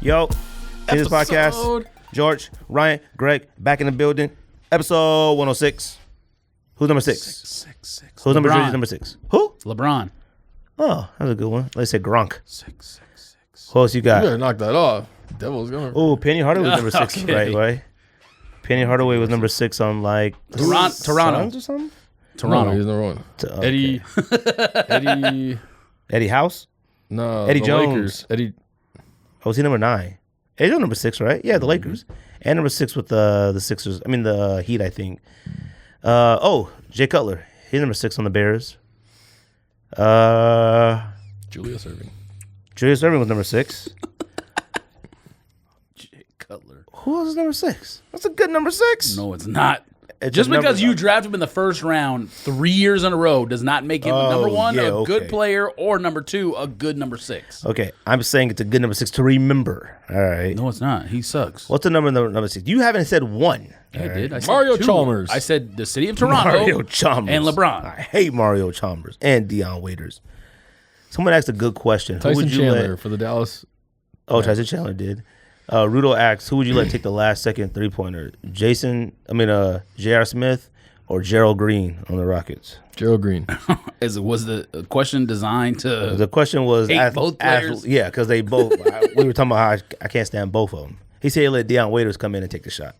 Yo, in this podcast, George, Ryan, Greg, back in the building. Episode 106. Who's number 6? Six. Who's number number 6? Who? LeBron. Oh, that's a good one. Let's say Gronk. 6. Who else you got? You better knock that off. Devil's going. Oh, Penny Hardaway was number 6, Okay. right? Right. Penny Hardaway was number 6 on like Toronto Suns or something. Toronto. No, he's number 1. Okay. Eddie House. No, Eddie the Jones. Lakers. Eddie. Oh, was he number 9? Eddie Jones number 6, right? Yeah, the Lakers. And number 6 with the Sixers. I mean the Heat, I think. Jay Cutler. He's number 6 on the Bears. Julius Erving. Julius Erving was number 6. Jay Cutler. Who else is number 6? That's a good number 6. No, it's not. It's Just a number- because you draft him in the first round 3 years in a row does not make him number 1, a good okay. player, or number 2, a good number 6. Okay, I'm saying it's a good number 6 to remember. All right. No, it's not. He sucks. What's the number 6? You haven't said 1. Yeah, I did. I said Mario 2. Chalmers. I said the city of Toronto. Mario Chalmers. And LeBron. I hate Mario Chalmers and Deion Waiters. Someone asked a good question. Who Tyson would you Chandler for the Dallas. Oh, Tyson Chandler did. Rudo asks, who would you let take the last second three-pointer? J.R. Smith or Gerald Green on the Rockets? Gerald Green. Was the question designed to The question was hate both players? yeah, because they both. We were talking about how I can't stand both of them. He said he let Deion Waiters come in and take the shot.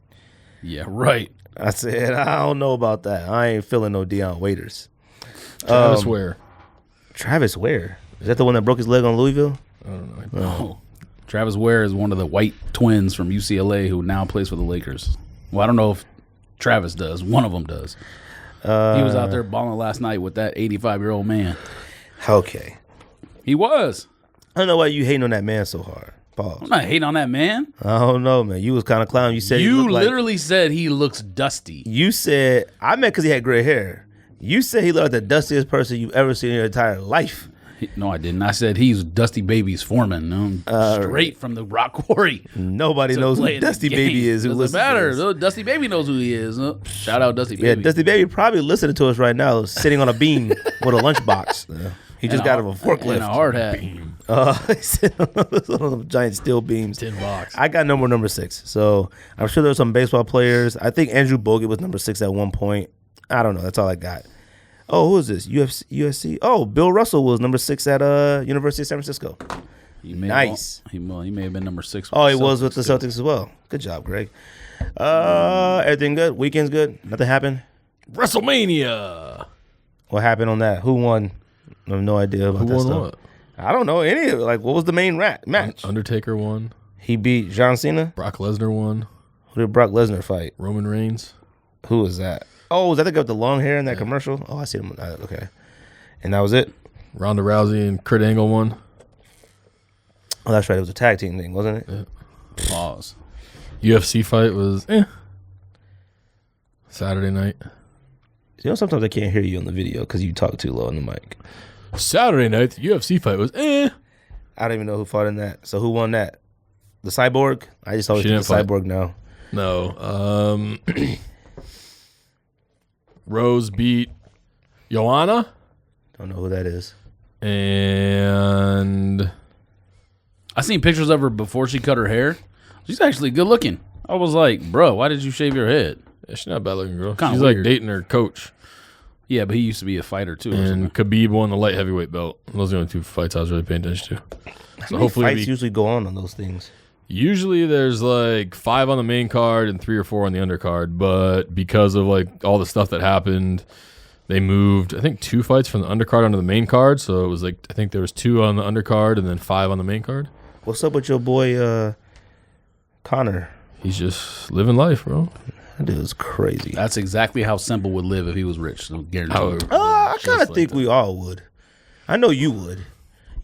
Yeah, right. I said I don't know about that. I ain't feeling no Deion Waiters. Travis Ware. Travis Ware, is that the one that broke his leg on Louisville? I don't know. Oh. Travis Ware is one of the white twins from UCLA who now plays for the Lakers. Well, I don't know if Travis does. One of them does. He was out there balling last night with that 85-year-old man. Okay. He was. I don't know why you hating on that man so hard. Pause. I'm not hating on that man. I don't know, man. You was kind of clown. You said he You looked literally said he looks dusty. You said I meant because he had gray hair. You said he looked like the dustiest person you've ever seen in your entire life. No, I didn't. I said he's Dusty Baby's foreman. Straight from the rock quarry. Nobody knows who Dusty Baby is. Who Doesn't listens matter. to this. Dusty Baby knows who he is. Shout out Dusty Yeah, Baby. Dusty Baby probably listening to us right now, sitting on a beam with a lunchbox. He just got him a forklift. And a hard hat. He's sitting on those giant steel beams. $10. I got number 6. So I'm sure there's some baseball players. I think Andrew Bogut was number 6 at one point. I don't know. That's all I got. Oh, who is this? USC? Oh, Bill Russell was number 6 at University of San Francisco. Nice. He may have been number 6. Oh, he was with the Celtics as well. Good job, Greg. Everything good? Weekend's good? Nothing happened? WrestleMania. What happened on that? Who won? I have no idea about Who that won stuff. what? I don't know any of it. Like, what was the main match? Undertaker won. He beat John Cena? Brock Lesnar won. Who did Brock Lesnar fight? Roman Reigns. Who was that? Oh, was that the guy with the long hair in that commercial? Oh, I see him. Okay. And that was it? Ronda Rousey and Kurt Angle won. Oh, that's right. It was a tag team thing, wasn't it? Yeah. Pause. UFC fight was Saturday night. You know, sometimes I can't hear you on the video because you talk too low on the mic. Saturday night, the UFC fight was I don't even know who fought in that. So who won that? The Cyborg? I just always think the Cyborg now. No. Rose beat Joanna. Don't know who that is. And I seen pictures of her before she cut her hair. She's actually good looking. I was like, bro, why did you shave your head? yeah, she's not a bad looking girl. Kinda She's weird. like dating her coach. Yeah, but he used to be a fighter too. Or And something. Khabib won the light heavyweight belt. Those are the only 2 fights I was really paying attention to. So hopefully, fights usually go on those things. usually there's like 5 on the main card and 3 or 4 on the undercard. But because of like all the stuff that happened, they moved I think 2 fights from the undercard onto the main card. So it was like I think there was 2 on the undercard and then 5 on the main card. What's up with your boy Connor? He's just living life, bro. That dude is crazy. That's exactly how Simple would live if he was rich. So guaranteed. How- I kind of like think that. we all would. I know you would.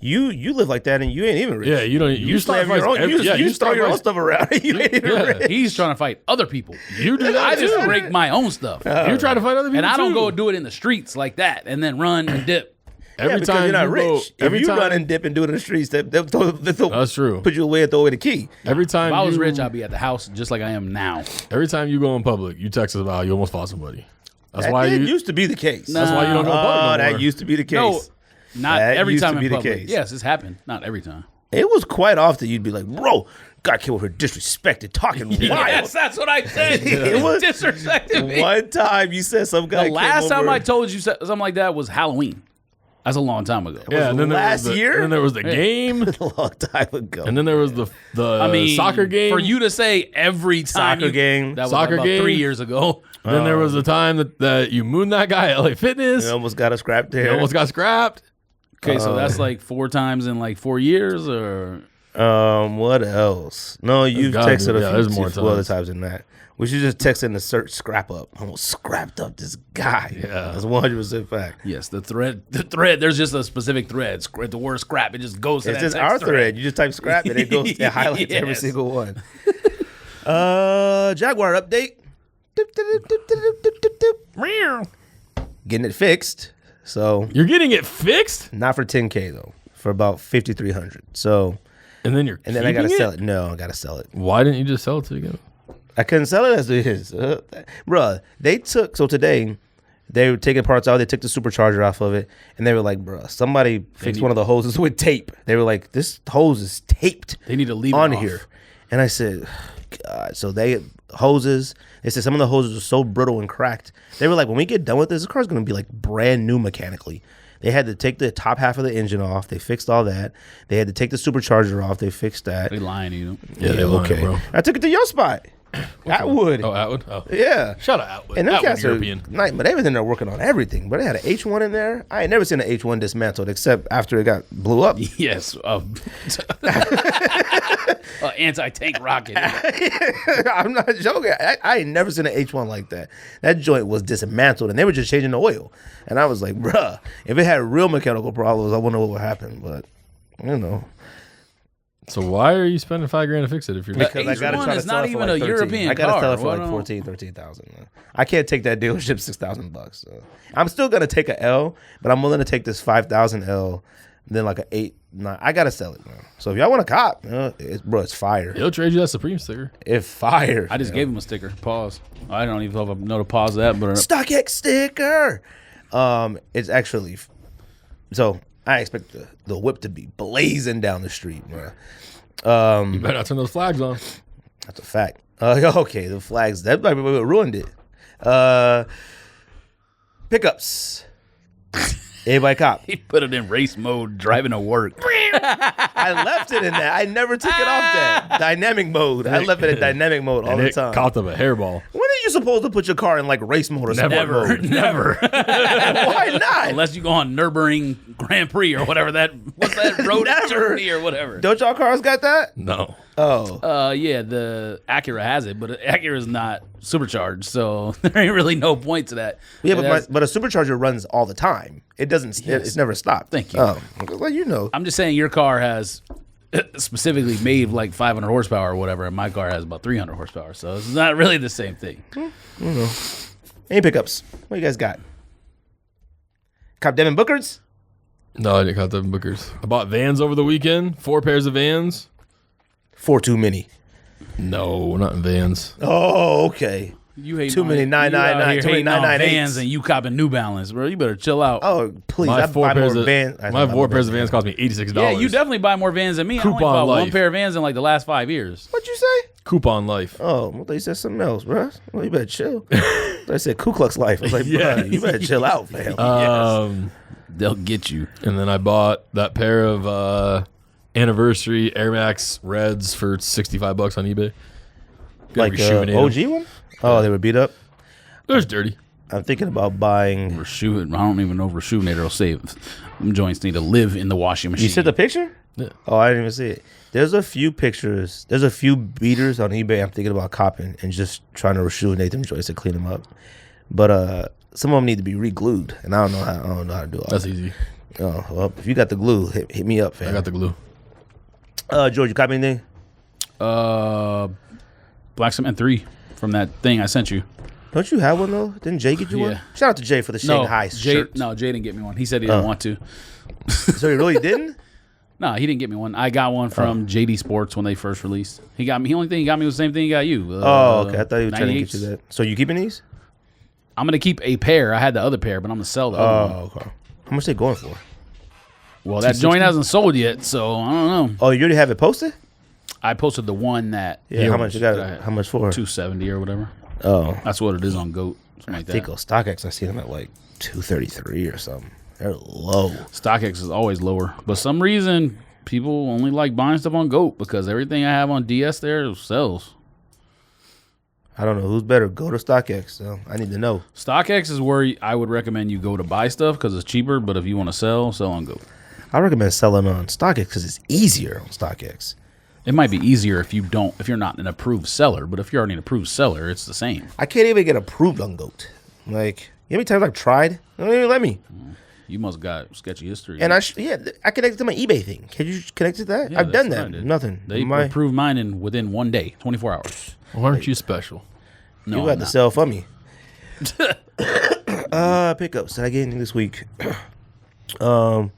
You live like that and you ain't even rich. Yeah, you don't. You slam start your own. fights. You throw your own stuff around. You ain't even rich. He's trying to fight other people. You do that I just too. break my own stuff. You try to fight other people, And I don't too. go do it in the streets like that and then run and dip. Every because time you're not you rich. go, If you run and dip and do it in the streets, they'll That's true. put you away and throw away the key. Every time If I was you, rich, I'd be at the house just like I am now. every time you go in public, you text us about you almost fought somebody. That's why That you. used to be the case. That's why you don't go in public no more. That used to be the case. No, not That every used time to be in the public. case. Yes, it's happened. Not every time. It was quite often you'd be like, bro, got killed with her disrespected, talking wild. Yes, that's what I said. It was- disrespected me. One time you said some guy The last came time over. I told you something like that was Halloween. That's a long time ago. Yeah, and then last there was the, year? And then there was the game, a long time ago. and then there was the I mean, soccer game. For you to say every time Soccer game. that was Soccer about game. 3 years ago. Then there was the time that you mooned that guy at LA Fitness. You almost got a scrap You there. almost got scrapped. Okay, so that's like 4 times in like 4 years, or What else? No, you've gotta texted be- yeah, a there's few more other times. times than that. We should just text in the search scrap up. Almost scrapped up this guy. Yeah. That's 100% fact. yes, the thread. There's just a specific thread. The word scrap, it just goes to It's that just text our thread. You just type scrap and it goes. It highlights every Yes. single one. Jaguar update. Doop, doop, doop, doop, doop, doop, doop, doop. Getting it fixed. So You're getting it fixed, not for 10K though. For about 5,300. So and then you're and then I gotta keeping sell it. No, I gotta sell it. Why didn't you just sell it to again? I couldn't sell it as it is. Bruh, they took, so today, they were taking parts out. They took the supercharger off of it. And they were like, bruh, somebody fixed one of the hoses with tape. They were like, this hose is taped They need to leave on it off. here. And I said, God. So they said some of the hoses are so brittle and cracked. They were like, when we get done with this car's going to be like brand new mechanically. They had to take the top half of the engine off. They fixed all that. They had to take the supercharger off. They fixed that. They lying to you. Yeah, they lying, okay. bro. I took it to your spot. Atwood. Oh, Atwood. Oh, Yeah. shout out Atwood. And them Atwood cats are European. nice, but they was in there working on everything. But they had an H1 in there. I ain't never seen an H1 dismantled except after it got blew up. Yes. Anti-tank rocket. I'm not joking. I ain't never seen an H1 like that. That joint was dismantled, and they were just changing the oil. And I was like, bruh, if it had real mechanical problems, I wonder what would happen. But, you know. So why are you spending $5,000 to fix it if you're Because I gotta H1 try to is sell not it for even like a 13. European I gotta car. sell it for Why like don't- 14, 13,000. I can't take that dealership $6,000. So. I'm still gonna take a L, but I'm willing to take this 5,000 L, then like a 8, 9. I gotta sell it, man. So if y'all want a cop, it's fire. he'll trade you that Supreme sticker. It's fire. I just gave him a sticker. Pause. I don't even know if I know to pause that, but StockX sticker. It's actually so I expect the whip to be blazing down the street, bro. You better not turn those flags on. That's a fact. Okay, the flags that might be what ruined it. Pickups. Everybody cop. he put it in race mode, driving to work. I left it in that. I never took it off that dynamic mode. I left it in dynamic mode all And the it time. caught up a hairball. When are you supposed to put your car in like race mode or sport Never, mode? never. Why not? Unless you go on Nürburgring Grand Prix or whatever what's that road Never. Germany or whatever. Don't y'all cars got that? No. Oh. Yeah, the Acura has it, but Acura is not supercharged, so there ain't really no point to that. Yeah, And that's- but a supercharger runs all the time. It doesn't. It's never stopped. Thank you. Oh, well, you know. I'm just saying your car has specifically made like 500 horsepower or whatever, and my car has about 300 horsepower, so it's not really the same thing. Any pickups? What you guys got? Cop Devin Booker's? No, I didn't cop the Bookers. I bought Vans over the weekend. 4 pairs of Vans. 4 too many. No, not in Vans. Oh, okay. You hate Too many 999, too many 998s. Vans, and you copping New Balance, bro. You better chill out. Oh, please. My I 4 buy pairs more of Vans. my 4 pairs of Vans cost me $86. yeah, you definitely buy more Vans than me. I only Coupon bought one life. pair of Vans in like the last 5 years. What'd you say? Coupon life. Oh, I thought you said something else, bro. Well, you better chill. I said Ku Klux Life. I was like, Yeah. bro, you better chill out, fam. They'll get you. And then I bought that pair of anniversary Air Max Reds for $65 on eBay. Like OG one? Oh, they were beat up? They're just dirty. I'm thinking about buying. Reshoot. I don't even know if Reshootinator will save. Them joints need to live in the washing machine. You said the picture? Yeah. Oh, I didn't even see it. There's a few pictures. There's a few beaters on eBay I'm thinking about copping and just trying to reshoot them joints to clean them up. But some of them need to be re-glued, and I don't know how to do all That's that. easy. Oh, well, if you got the glue, hit me up, fam. I got the glue. George, you copy anything? Black Cement 3 from that thing I sent you. Don't you have one, though? Didn't Jay get you one? Shout out to Jay for the Shanghai shirt. No, Jay didn't get me one. He said he didn't want to. So he really didn't? No, he didn't get me one. I got one from JD Sports when they first released. He got me. The only thing he got me was the same thing he got you. Okay. I thought he was trying to get you that. So you keeping these? I'm going to keep a pair. I had the other pair, but I'm going to sell the other one. Okay. How much they going for? Well, that joint hasn't sold yet, so I don't know. Oh, you already have it posted? I posted the one that... Yeah, how much you got? How much for? $270 or whatever. Oh. That's what it is on GOAT. Something like I think on StockX I see them at like $233 or something. They're low. StockX is always lower. But some reason, people only like buying stuff on GOAT because everything I have on DS there sells. I don't know who's better, GOAT or StockX. So I need to know. StockX is where I would recommend you go to buy stuff because it's cheaper. But if you want to sell on GOAT. I recommend selling on StockX because it's easier on StockX. It might be easier if you're not an approved seller, but if you're already an approved seller, it's the same. I can't even get approved on GOAT. Like, you know how many times I've tried? They don't even let me. You must got sketchy history. And I connected to my eBay thing. Can you connect to that? Yeah, I've done that's that. what I did. Nothing. They approved mine within 1 day, 24 hours. Why aren't you special? No, you got to sell for me. Pickups. Did I get anything this week? No,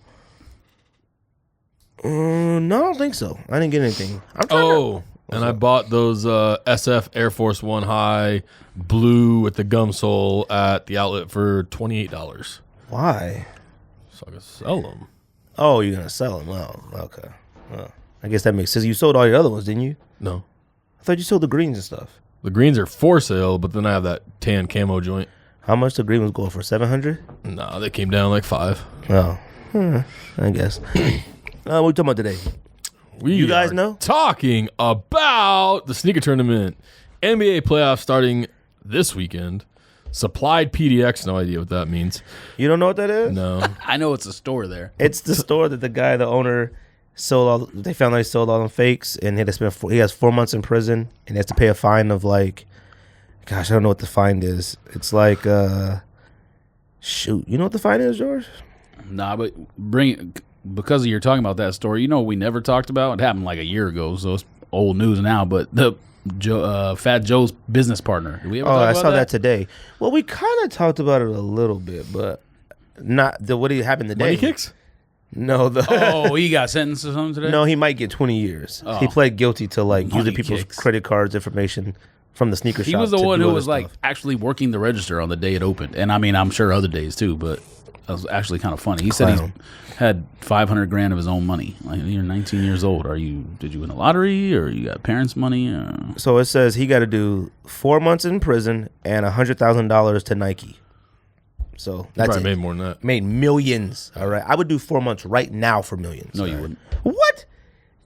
I don't think so. I didn't get anything. I bought those SF Air Force One High blue with the gum sole at the outlet for $28. Why? So I can sell them. Oh, you're going to sell them. Oh, okay. Well, I guess that makes sense. You sold all your other ones, didn't you? No. I thought you sold the greens and stuff. The greens are for sale, but then I have that tan camo joint. How much the green was going for? 700? No, they came down like 5. Oh, I guess. What are we talking about today? You guys know? Talking about the sneaker tournament. NBA playoffs starting this weekend. Supplied PDX, no idea what that means. You don't know what that is? No. I know it's a store there. It's the store that the owner, sold all. They found out he sold all them fakes, and he has 4 months in prison, and he has to pay a fine of like, gosh, I don't know what the fine is. It's like, shoot, you know what the fine is, George? Nah, but because you're talking about that story, you know what we never talked about? It happened like a year ago, so it's old news now, but the Fat Joe's business partner. Did we ever talk about I saw that today. Well, we kind of talked about it a little bit, but not what happened today. Money kicks? No. He got sentenced or something today? No, he might get 20 years. Oh. He pled guilty to like Money using people's kicks. credit cards information from the sneaker shop. He was the one do who other was stuff. like actually working the register on the day it opened. And I mean, I'm sure other days too, but that was actually kind of funny. He said he had $500,000 of his own money. Like, you're 19 years old. Did you win the lottery or you got parents' money? Or? So it says he got to do 4 months in prison and $100,000 to Nike. So that's Probably it. made more than that. Made millions. All right. I would do 4 months right now for millions. No, you right? wouldn't. What?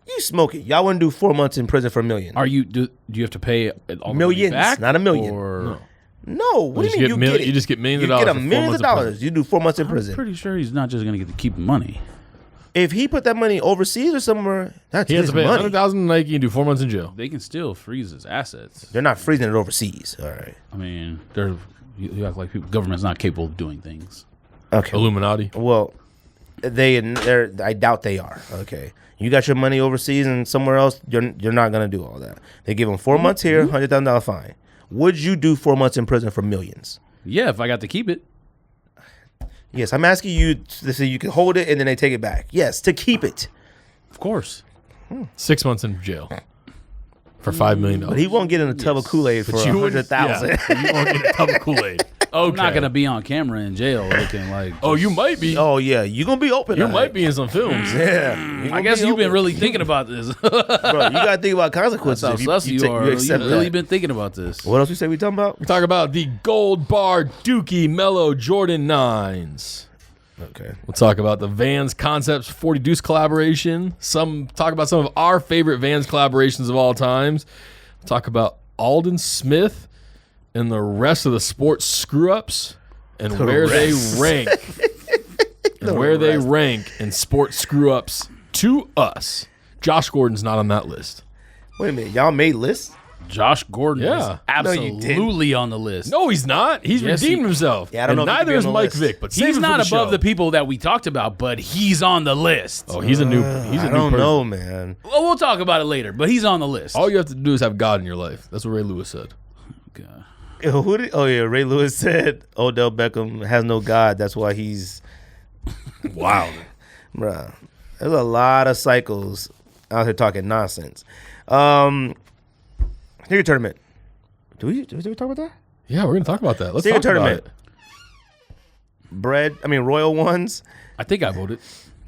You smoke it. Y'all wouldn't do 4 months in prison for millions. Do you have to pay all the Millions, money back? not a million. Or? No. What do you mean you just get millions of You dollars get for 4 millions months of in dollars. prison. You do 4 months in I'm prison. pretty sure he's not just going to get to keep the money. If he put that money overseas or somewhere, that's He has his to pay money. $100,000 to Nike and do 4 months in jail. They can still freeze his assets. They're not freezing it overseas. All right. I mean, you act like government's not capable of doing things. Okay. Illuminati. Well, I doubt they are. Okay. You got your money overseas and somewhere else, you're not gonna do all that. They give them 4 months here, $100,000 fine. Would you do 4 months in prison for millions? Yeah, if I got to keep it. Yes, I'm asking you to say you can hold it and then they take it back. Yes, to keep it. Of course. 6 months in jail for $5 million. But he won't get in a tub of Kool-Aid for $100,000. You won't get a tub of Kool-Aid. Okay. I'm not going to be on camera in jail looking like... Oh, you might be. Oh yeah, you gonna be open. You might be in some films. Yeah. I guess you've been really thinking about this. Bro, you gotta think about consequences. That's how sus you are. You accept You've really that. been thinking about this. What else we say we talking about? We talk about the Gold Bar Dookie Melo Jordan 9s. Okay. We'll talk about the Vans Concepts 40 Deuce collaboration. Talk about some of our favorite Vans collaborations of all times. We'll talk about Aldon Smith and the rest of the sports screw-ups and where they rank. And where they rank in sports screw-ups to us. Josh Gordon's not on that list. Wait a minute, y'all made lists? Josh Gordon Yeah. is absolutely on the list. No, he's not. He's Yes, redeemed he- himself. Yeah, I don't and know if he neither could is be on the Mike list. Vick, but save He's him for not the above show. the people that we talked about, but he's on the list. Oh, he's a new. He's a I new don't person. know, man. Well, we'll talk about it later, but he's on the list. All you have to do is have God in your life. That's what Ray Lewis said. God. Ray Lewis said Odell Beckham has no God. That's why he's Wow. bruh. There's a lot of cycles out here talking nonsense. Sneaker tournament. Did we talk about that? Yeah, we're gonna talk about that. Let's Sneaker talk tournament. about it. Royal ones I think I voted.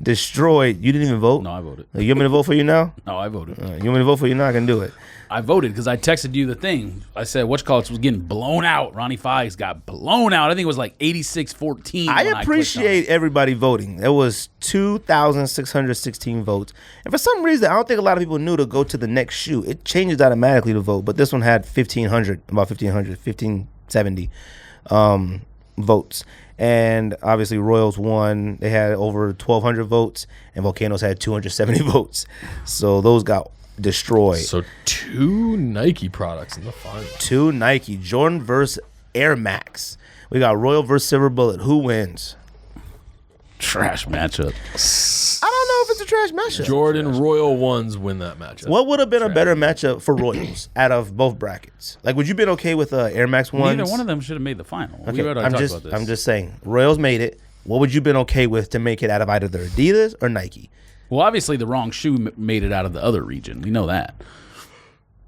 destroyed. You didn't even vote. No, I voted. You want me to vote for you now? No, I voted. You want me to vote for you now? I can do it. I voted because I texted you the thing. I said, whatchamacallit was getting blown out. Ronnie Fies got blown out. I think it was like 86-14. I appreciate everybody voting. There was 2,616 votes. And for some reason, I don't think a lot of people knew to go to the next shoe. It changes automatically to vote. But this one had 1,570 votes. And obviously, Royals won. They had over 1,200 votes. And Volcanoes had 270 votes. So those got destroyed. So 2 Nike products in the final. 2 Nike. Jordan versus Air Max. We got Royal versus Silver Bullet. Who wins? Trash matchup. I don't know if it's a trash matchup. Jordan Royal ones win that matchup. What would have been a better matchup for Royals out of both brackets? Like, would you been okay with Air Max ones? Neither one of them should have made the final. Okay, We already I'm talked just, about this. I'm just saying. Royals made it. What would you been okay with to make it out of either the Adidas or Nike? Well, obviously, the wrong shoe made it out of the other region. We know that.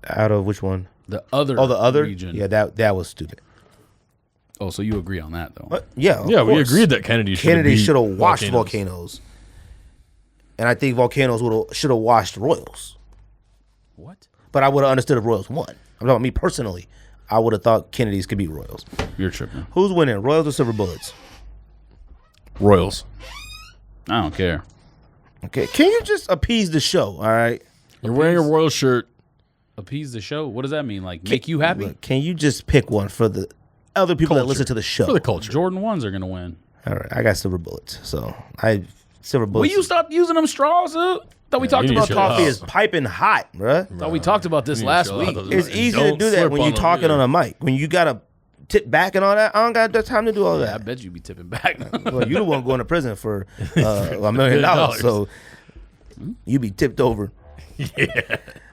Out of which one? The other Oh, the other region. Yeah, that was stupid. Oh, so you agree on that, though. Yeah, Yeah, of we course. agreed that Kennedy should have washed Volcanoes. And I think Volcanoes should have washed Royals. What? But I would have understood if Royals won. I'm talking about me personally. I would have thought Kennedys could beat Royals. You're tripping. Who's winning, Royals or Silver Bullets? Royals. I don't care. Okay, can you just appease the show, all right? You're wearing a Royal shirt. Appease the show? What does that mean? Like, make you happy? Look, can you just pick one for the other people that Culture. listen to the show? For the culture. Jordan 1s are going to win. All right, I got Silver Bullets. So, Silver Will Bullets. you stop using them straws? Thought we talked you need about to Coffee chill is piping hot, bruh. Thought we talked about this last week. It's easy to do that when you're talking on a mic. When you got to tip back and all that, I don't got the time to do all I that. bet you be tipping back. Well, you the one going to prison for $1 million, so you be tipped over.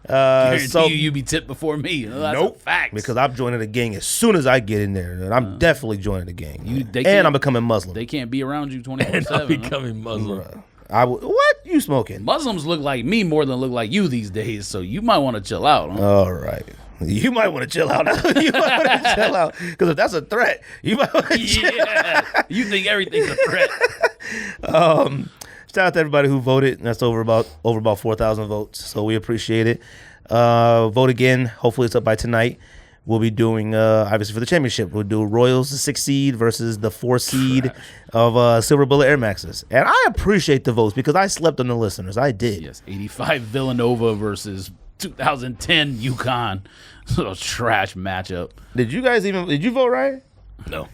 Guarantee you be tipped before me. That's a fact. Because I'm joining the gang as soon as I get in there. And I'm definitely joining the gang. they and can't- I'm becoming Muslim. they can't be around you 24/7. And I'm huh? becoming Muslim. What? You smoking? Muslims look like me more than look like you these days, so you might want to chill out. Huh? All right. You might want to chill out. You might want to chill out. Because if that's a threat, you might want to chill Yeah, you think everything's a threat. Shout out to everybody who voted. That's over about 4,000 votes. So we appreciate it. Vote again. Hopefully it's up by tonight. We'll be doing obviously for the championship. We'll do Royals, the 6 seed versus the 4 seed of Silver Bullet Air Maxes. And I appreciate the votes because I slept on the listeners. I did. Yes, 85 Villanova versus 2010 UConn. So trash matchup. Did you vote right? No.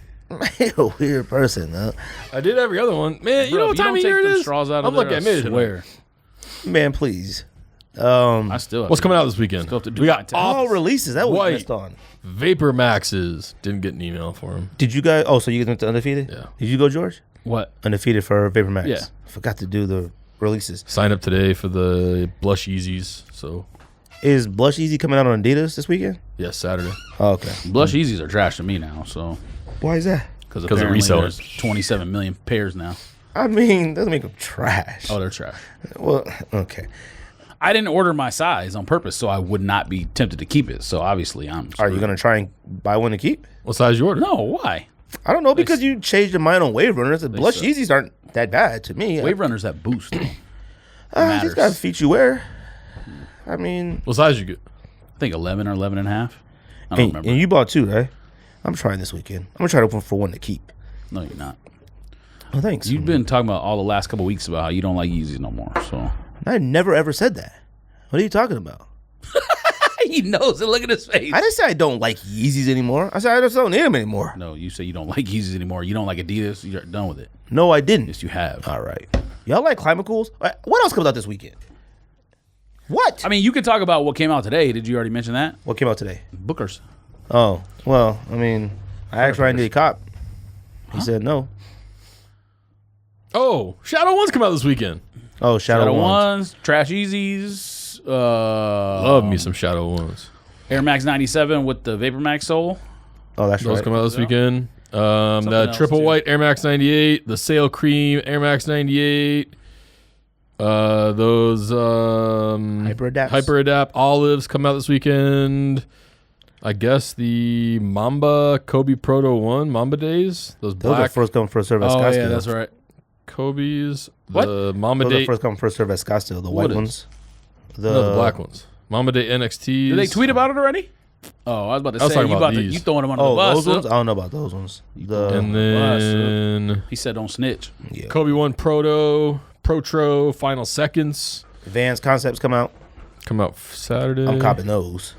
You're a weird person, huh? I did every other one. Man, you know what time of year it is? Straws out of I'm lucky there, I made it. swear. Man, please. I still have What's to coming do out this weekend? Still have to do We my got test. All releases. That was White. missed on. Vapor Maxes. Didn't get an email for him. Did you guys? Oh, so you went to Undefeated? Yeah. Did you go, George? What? Undefeated for Vapor Max. Yeah. I forgot to do the releases. Signed up today for the Blush Yeezys. So, Is Blush Easy coming out on Adidas this weekend? yes, Saturday. Oh, okay. Blush Yeezys are trash to me now, so. Why is that? Because of apparently resellers. there's 27 million pairs now. I mean, doesn't make them trash. Oh, they're trash. Well, okay. I didn't order my size on purpose, so I would not be tempted to keep it. So obviously, I'm. Are you gonna try and buy one to keep? What size you order? No, why? I don't know because you changed your mind on Wave Runners. The Blush suck. Yeezys aren't that bad to me. Wave Runners that boost. Though. These matters. got feet you wear. I mean, What size you get? I think 11 or 11 and a half. I don't remember. and you bought 2, right? I'm trying this weekend. I'm gonna try to open for one to keep. No, you're not. Oh, thanks. You've been talking about all the last couple weeks about how you don't like Yeezys no more. So I never ever said that. What are you talking about? he knows it. Look at his face. I didn't say I don't like Yeezys anymore. I said I just don't need them anymore. No, you say you don't like Yeezys anymore. You don't like Adidas. You're done with it. No, I didn't. Yes, you have. All right. Y'all like CLIMACOOLs? What else comes out this weekend? What? I mean, you could talk about what came out today. Did you already mention that? What came out today? Booker's. Oh, well, I mean, I asked Ryan, did he cop? He said no. Oh, Shadow 1's come out this weekend. Oh, Shadow 1s, Trash Yeezys. Love me some Shadow 1s. Air Max 97 with the Vapor Max sole. Oh, that's Those right. come out this weekond. The else, Triple too. White Air Max 98, the Sail Cream Air Max 98, those Hyper Adapt Olives come out this weekend. I guess the Mamba Kobe Proto 1 Mamba Days. Those Those are black first come, first serve at Oh, Scottsdale. yeah, that's right. Kobe's. What? The Mamba Those are Day. first come, first serve at Scottsdale. The What white is? ones. No, the black ones. Mamba Day NXTs. Did they tweet about it already? Oh, I was about to I was say, talking you, about you these. throwing them under the Oh, bus. those ones? huh? I don't know about those ones. And then He said don't snitch. Yeah. Kobe 1 Proto, Protro, Final Seconds Vans Concepts come out. come out Saturday. I'm copping those.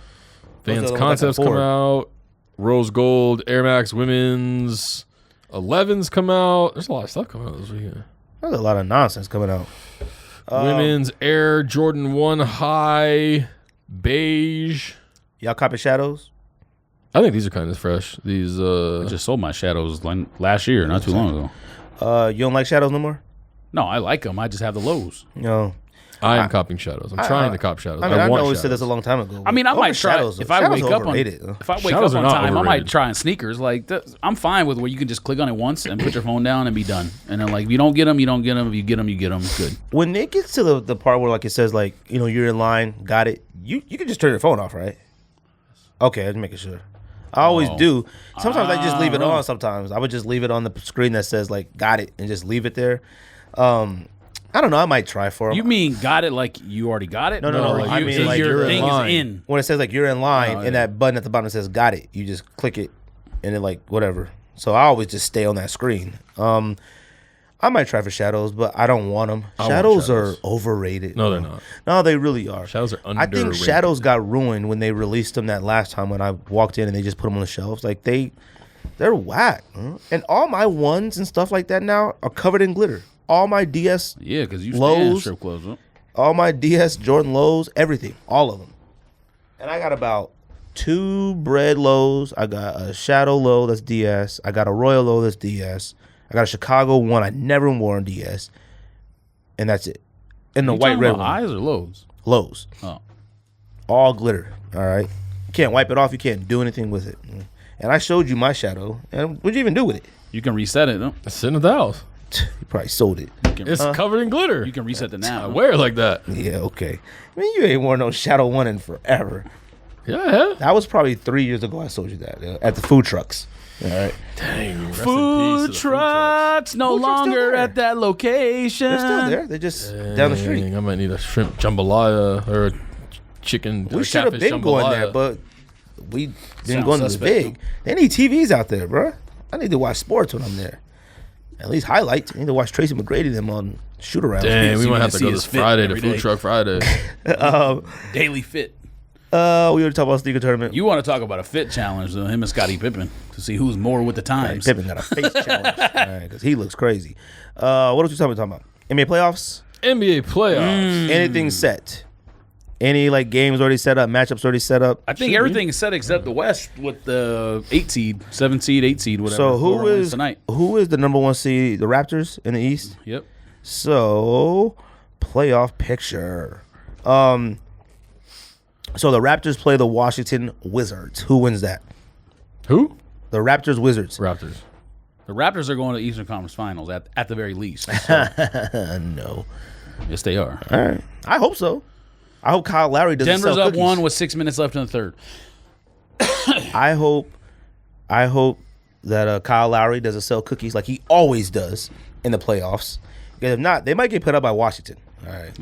Vans Those are the ones I can Concepts come afford. out. Rose Gold, Air Max Women's 11s come out. There's a lot of stuff coming out this weekend. There's a lot of nonsense coming out. Women's Air Jordan 1 High Beige. Y'all copping Shadows? I think these are kind of fresh. These I just sold my Shadows last year, not too long ago. You don't like Shadows no more? No, I like them. I just have the lows. No. I am copping Shadows. I'm trying to cop Shadows. I mean, I want know we said Shadows. this a long time ago. I mean, I might try. Shadows, If I Shadows wake are up on overrated. if I wake Shadows up are on not time, I might overrated. try on sneakers. Like I'm fine with where you can just click on it once and put your phone down and be done. And then like if you don't get them, you don't get them. If you get them, you get them. Good. When it gets to the part where like it says like, you know, you're in line, got it, you can just turn your phone off, right? Okay, I'm making sure. I always do. Sometimes I just leave it on. Sometimes I would just leave it on the screen that says like got it and just leave it there. I don't know. I might try for them. You mean got it like you already got it? No, Or like, I you- mean, is like, your you're in thing is line. in. when it says like you're in line Oh, and yeah. that button at the bottom says got it, you just click it and then like whatever. So I always just stay on that screen. I might try for Shadows, but I don't want them. want Shadows Shadows. are overrated. No, they're not. No, they really are. Shadows are I think underrated. Shadows got ruined when they released them that last time when I walked in and they just put them on the shelves. Like they're whack. Huh? And all my ones and stuff like that now are covered in glitter. All my DS, Yeah, because you Lows. stand strip clubs. Huh? all my DS Jordan lows, everything, all of them. And I got about 2 bread lows. I got a Shadow low that's DS. I got a Royal low that's DS. I got a Chicago one I never wore in DS. And that's it. And the You white talking red about one. highs or lows? Lows. Oh, All glitter. All right. You can't wipe it off. You can't do anything with it. And I showed you my Shadow. And what'd you even do with it? you can reset it. No? It's sitting at the house. You probably sold it. It's covered in glitter. You can reset the now. I wear it like that. Yeah, okay. I mean, you ain't worn no Shadow one in forever. Yeah, I have. That was probably 3 years ago I sold you that at the food trucks. All right. Dang. rest in peace to Food the trucks no Food trucks still longer there. at that location. They're still there. They're just down the street. Dang, I might need a shrimp jambalaya or a chicken. We or should have catfish been going there, jambalaya. but we didn't Sounds go into the suspect. big. They need TVs out there, bro. I need to watch sports when I'm there. At least highlights. I need to watch Tracy McGrady them on shoot around. Dang, we See might when have you to see go his this fit Friday to every Food day. Truck Friday. Daily fit. We already talked about sneaker tournament. You want to talk about a fit challenge, though, him and Scottie Pippen, to see who's more with the times. Pippen got a face challenge because he looks crazy. What else you talking about? NBA playoffs? NBA playoffs. Anything set? Any like games already set up? Matchups already set up? I think everything is set except the West with the 8 seed, 7 seed, 8 seed, whatever. So Whoever wins tonight? who is the number 1 seed? The Raptors in the East. Yep. So playoff picture. So the Raptors play the Washington Wizards. Who wins that? Who? The Raptors Wizards. Raptors. The Raptors are going to Eastern Conference Finals at the very least. No. Yes, they are. All right. I hope so. I hope Kyle Lowry doesn't Denver's sell up cookies. 1 with 6 minutes left in the third. I hope that Kyle Lowry doesn't sell cookies like he always does in the playoffs. Because if not, they might get put up by Washington. All right.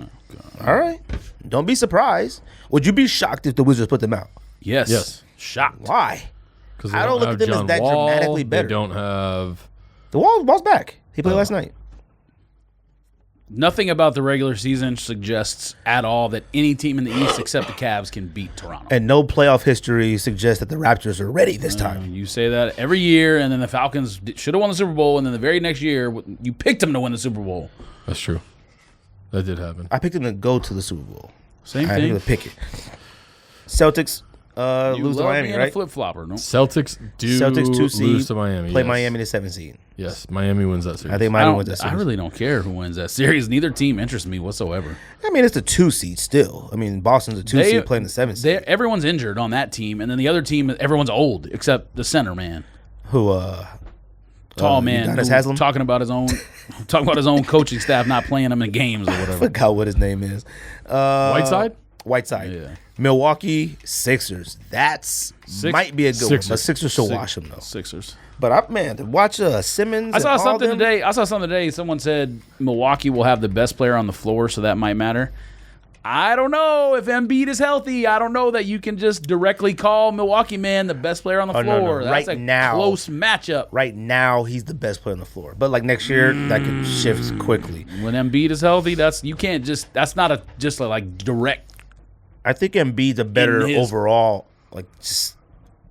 All right. Don't be surprised. Would you be shocked if the Wizards put them out? Yes. Yes. Shocked. Why? Because I don't look at them as that dramatically better. They don't have. The ball's back. He played last night. Nothing about the regular season suggests at all that any team in the East except the Cavs can beat Toronto. And no playoff history suggests that the Raptors are ready this time. You say that every year, and then the Falcons should have won the Super Bowl, and then the very next year, you picked them to win the Super Bowl. That's true. That did happen. I picked them to go to the Super Bowl. Same All right, thing. we're gonna pick it. Celtics You lose to love Miami, being right? a flip flopper. No? Celtics do Celtics 2 seed lose to Miami. play yes. Miami the 7th seed. Yes, Miami wins that series. I think I, Miami wins that don't, I series. really don't care who wins that series. Neither team interests me whatsoever. I mean, it's a 2 seed still. I mean, Boston's a 2 seed playing the 7th seed. Everyone's injured on that team, and then the other team, everyone's old except the center man, Who? tall man, Udonis who Haslem? talking about his own coaching staff not playing him in games or I whatever. forgot what his name is. Whiteside? Whiteside. Yeah. Milwaukee Sixers. Might be a good one, but Sixers should wash them though. Sixers. But to watch Simmons. I saw and all something them, today. Someone said Milwaukee will have the best player on the floor, so that might matter. I don't know if Embiid is healthy. I don't know that you can just directly call Milwaukee man the best player on the floor. No. That's Right a now, close matchup. Right now, he's the best player on the floor. But like next year, that could shift quickly. When Embiid is healthy, that's not a direct. I think Embiid's a better In his- overall, like just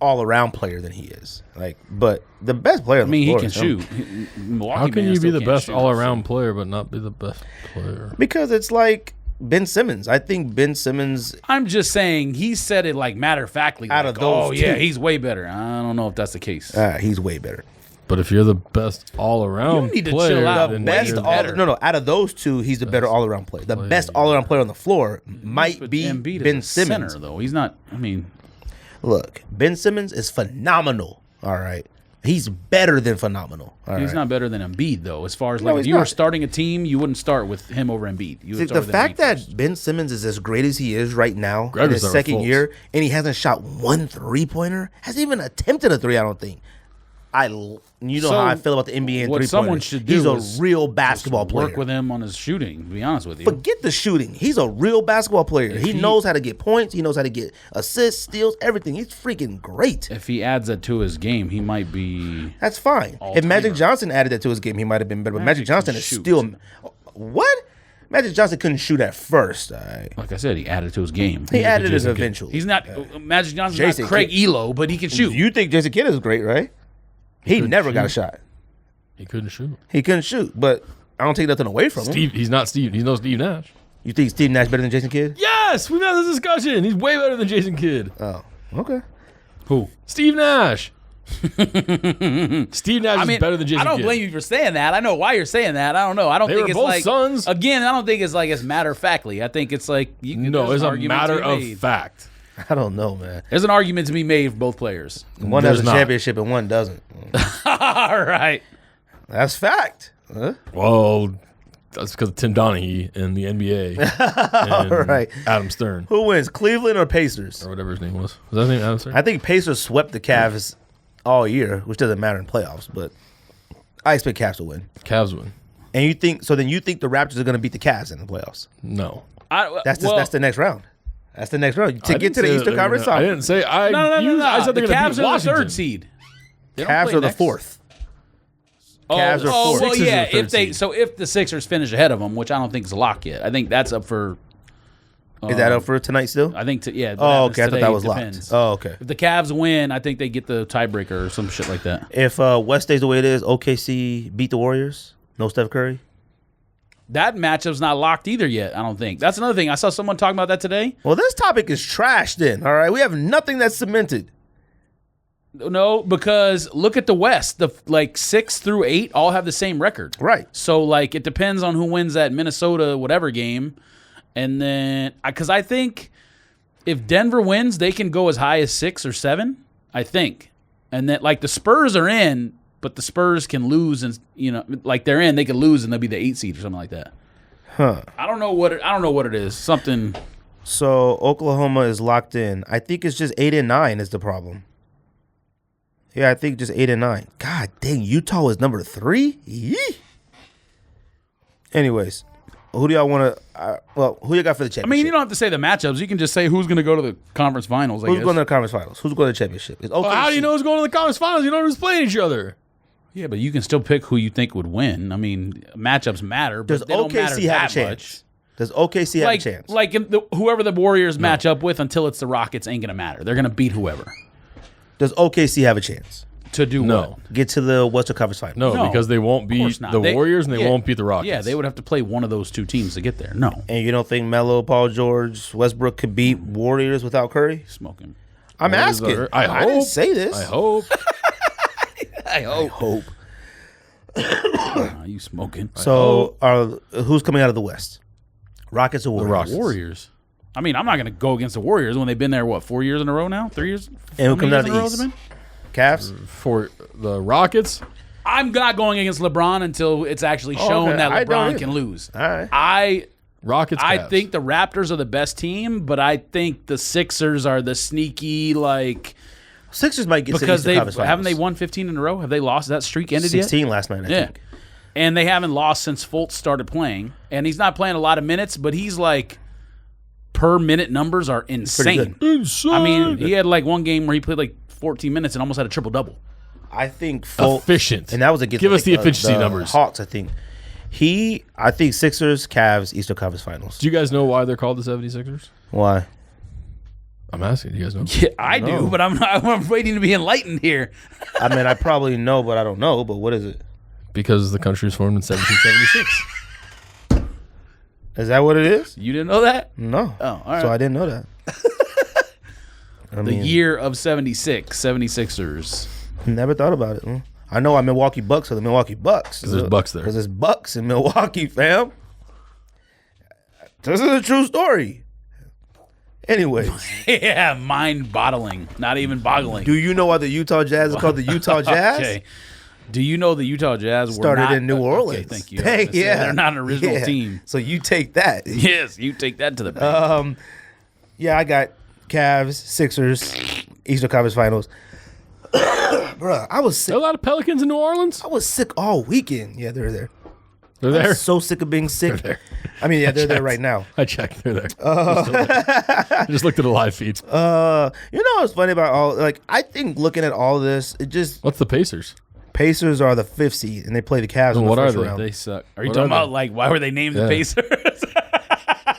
all around player than he is. But the best player on the He floor can is him. shoot. Milwaukee How can man you be still the can't best shoot, all-around player but not be the best player? Because it's like Ben Simmons. I think Ben Simmons. I'm just saying he said it like matter of factly. Out like, of those oh yeah, two. he's way better. I don't know if that's the case. He's way better. But if you're the best all-around You need to player, chill out. then Best you're all- No. Out of those two, he's the better all-around player. The best all-around player on the floor might But be Embiid Ben is a Simmons. center, though. He's not. I mean, Look, Ben Simmons is phenomenal. All right, he's better than phenomenal. All he's right? not better than Embiid, though. As far as No, if he's you were not. starting a team, you wouldn't start with him over Embiid. You would See, start the with fact Embiid that first. Ben Simmons is as great as he is right now in Gregor's his never second false. year, and he hasn't shot one 3-pointer, hasn't even attempted a 3, I don't think. You know So, how I feel about the NBA and what 3-pointer. someone should do He's a is real basketball player. work with him on his shooting. To be honest with you, Forget the shooting. He's a real basketball player. He knows how to get points. He knows how to get assists, steals, everything. He's freaking great. if he adds that to his game, he might be. That's fine. If Magic Johnson added that to his game, he might have been better. But Magic Johnson can is shoot. still what? Magic Johnson couldn't shoot at first. All right. Like I said, he added to his game. He added it Jason Kidd. eventually. He's not Magic Johnson's Jason not Craig Kidd. Elo, but he can shoot. You think Jason Kidd is great, right? He never got a shot. He couldn't shoot. He couldn't shoot, but I don't take nothing away from him. He's not Steve. He's no Steve Nash. You think Steve Nash better than Jason Kidd? Yes, we've had this discussion. He's way better than Jason Kidd. Oh, okay. Who? Steve Nash. Steve Nash is better than Jason I don't Kidd. blame you for saying that. I know why you're saying that. I don't know. I don't They think were it's both like sons. Again, I don't think it's like it's matter of factly. I think it's like No, there's it's an a argument to matter be of made. fact. I don't know, man. There's an argument to be made for both players. One has There's a not. championship and one doesn't. All right. That's fact. Huh? Well, that's because of Tim Donaghy in the NBA. and All right. Adam Stern, Who wins, Cleveland or Pacers? or whatever his name was. Was that his name, Adam Stern? I think Pacers swept the Cavs all year, which doesn't matter in playoffs, but I expect Cavs to win. Cavs win. And you think the Raptors are going to beat the Cavs in the playoffs? No. That's the next round. That's the next round to I get didn't to the say Eastern that Conference. I didn't say I. No. I said The they're going Cavs to beat are the Washington. third seed. They don't Cavs play are the next. fourth. Cavs are Oh, fourth. well, Sixers are yeah. the third seed. If the Sixers finish ahead of them, which I don't think is a lock yet, I think that's up for. Is that up for tonight still? I think what Oh, okay. I thought happens that today was depends. locked. Oh, okay. If the Cavs win, I think they get the tiebreaker or some shit like that. If West stays the way it is, OKC beat the Warriors. No Steph Curry. That matchup's not locked either yet, I don't think. That's another thing. I saw someone talking about that today. Well, this topic is trash then. All right. We have nothing that's cemented. No, because look at the West. The 6 through 8 all have the same record. Right. So it depends on who wins that Minnesota whatever game. And then because I think if Denver wins, they can go as high as 6 or 7, I think. And then the Spurs are in, but the Spurs can lose and they're in, they can lose and they'll be the 8 seed or something like that. Huh. I don't know what it is. Something. So Oklahoma is locked in. I think it's just 8 and 9 is the problem. Yeah, I think just 8 and 9. God dang, Utah is number 3? Yee. Anyways, who do y'all want to who you got for the championship? I mean, you don't have to say the matchups. You can just say who's going to go to the conference finals, I Who's guess. going to the conference finals? Who's going to the championship? It's OKC. Well, how do you know who's going to the conference finals? You don't know who's playing each other. Yeah, but you can still pick who you think would win. I mean, matchups matter, but Does they don't matter OKC have a that chance? much. Does OKC have a chance? Whoever the Warriors match up with until it's the Rockets ain't going to matter. They're going to beat whoever. Does OKC have a chance? To do No. what? Get to the Western Conference Finals. No, No, because they won't of beat course not. the Warriors and they yeah, won't beat the Rockets. Yeah, they would have to play one of those two teams to get there. No. And you don't think Melo, Paul George, Westbrook could beat Warriors without Curry? Smoking. I'm Warriors asking. are- I didn't hope. say this. I hope. I hope. Hope. You smoking. So, who's coming out of the West? Rockets or Warriors? Rockets. Warriors. I mean, I'm not going to go against the Warriors when they've been there, 4 years in a row now? 3 years? And who How comes many out of years in the a row has East? it been? Cavs? For the Rockets, I'm not going against LeBron until it's actually shown okay. that I don't LeBron either. can lose. All right. Rockets, I Cavs. think the Raptors are the best team, but I think the Sixers are the sneaky, Sixers might get to the because Eastern Conference haven't they Finals. won 15 in a row? Have they lost? That streak ended yet? 16 last night, I Yeah. think. And they haven't lost since Fultz started playing. And he's not playing a lot of minutes, but he's per minute numbers are insane. Insane. I mean, he had one game where he played 14 minutes and almost had a triple-double. I think Fultz, Efficient. and that was against Give us the efficiency the numbers. Hawks, I think. I think Sixers, Cavs, Eastern Conference Finals. Do you guys know why they're called the 76ers? Why? I'm asking. Do you guys know? Yeah, I do, but I'm waiting to be enlightened here. I mean, I probably know, but I don't know. But what is it? Because the country was formed in 1776. Is that what it is? You didn't know that? No. Oh, all right. So I didn't know that. The year of 76, 76ers. Never thought about it. I know I'm Milwaukee Bucks are the Milwaukee Bucks. 'Cause there's Bucks there. Because there's Bucks in Milwaukee, fam. This is a true story. Anyways, Yeah, mind-boggling. Not even boggling. do you know why the Utah Jazz is called the Utah Jazz? Okay. Do you know the Utah Jazz were Started not, in New Orleans. Okay, thank you. Dang, I was gonna say, yeah. They're not an original Yeah. team. So you take that. Yes, you take that to the bank. Yeah, I got Cavs, Sixers, Eastern Conference Finals. Bruh, I was There are sick. a lot of Pelicans in New Orleans. I was sick all weekend. Yeah, they're there. They're I'm there. so sick of being sick. there. I mean, yeah, they're there right now. I checked. They're there. I just looked at the live feeds. You know what's funny about I think looking at all this, it just What's the Pacers? Pacers are the 5th seed and they play the Cavs in the what are first they? round. They suck. Are you What talking are about why were they named the Yeah. Pacers?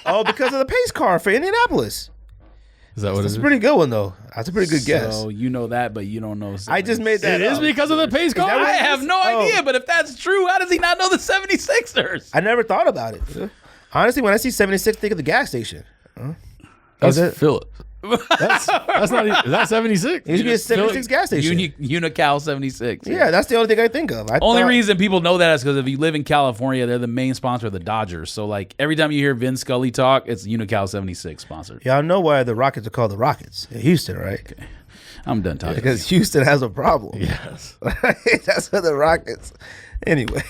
Oh, because of the pace car for Indianapolis. Is that what it That's is? a pretty good one though. That's a pretty good guess. So you know that, but you don't know. I just made that It is up. because of the pace car. I have no Oh. idea, but if that's true, how does he not know the 76ers? I never thought about it. Honestly, when I see 76, think of the gas station. That's Is it? Philip. That's not. Is that 76? It used to be a 76 gas station. Unical 76. Yeah, that's the only thing I think of. Only reason people know that is because if you live in California, they're the main sponsor of the Dodgers. So every time you hear Vin Scully talk, it's Unical 76 sponsored. Y'all know why the Rockets are called the Rockets in Houston, right? I'm done talking. Because Houston has a problem. Yes. That's what the Rockets. Anyway,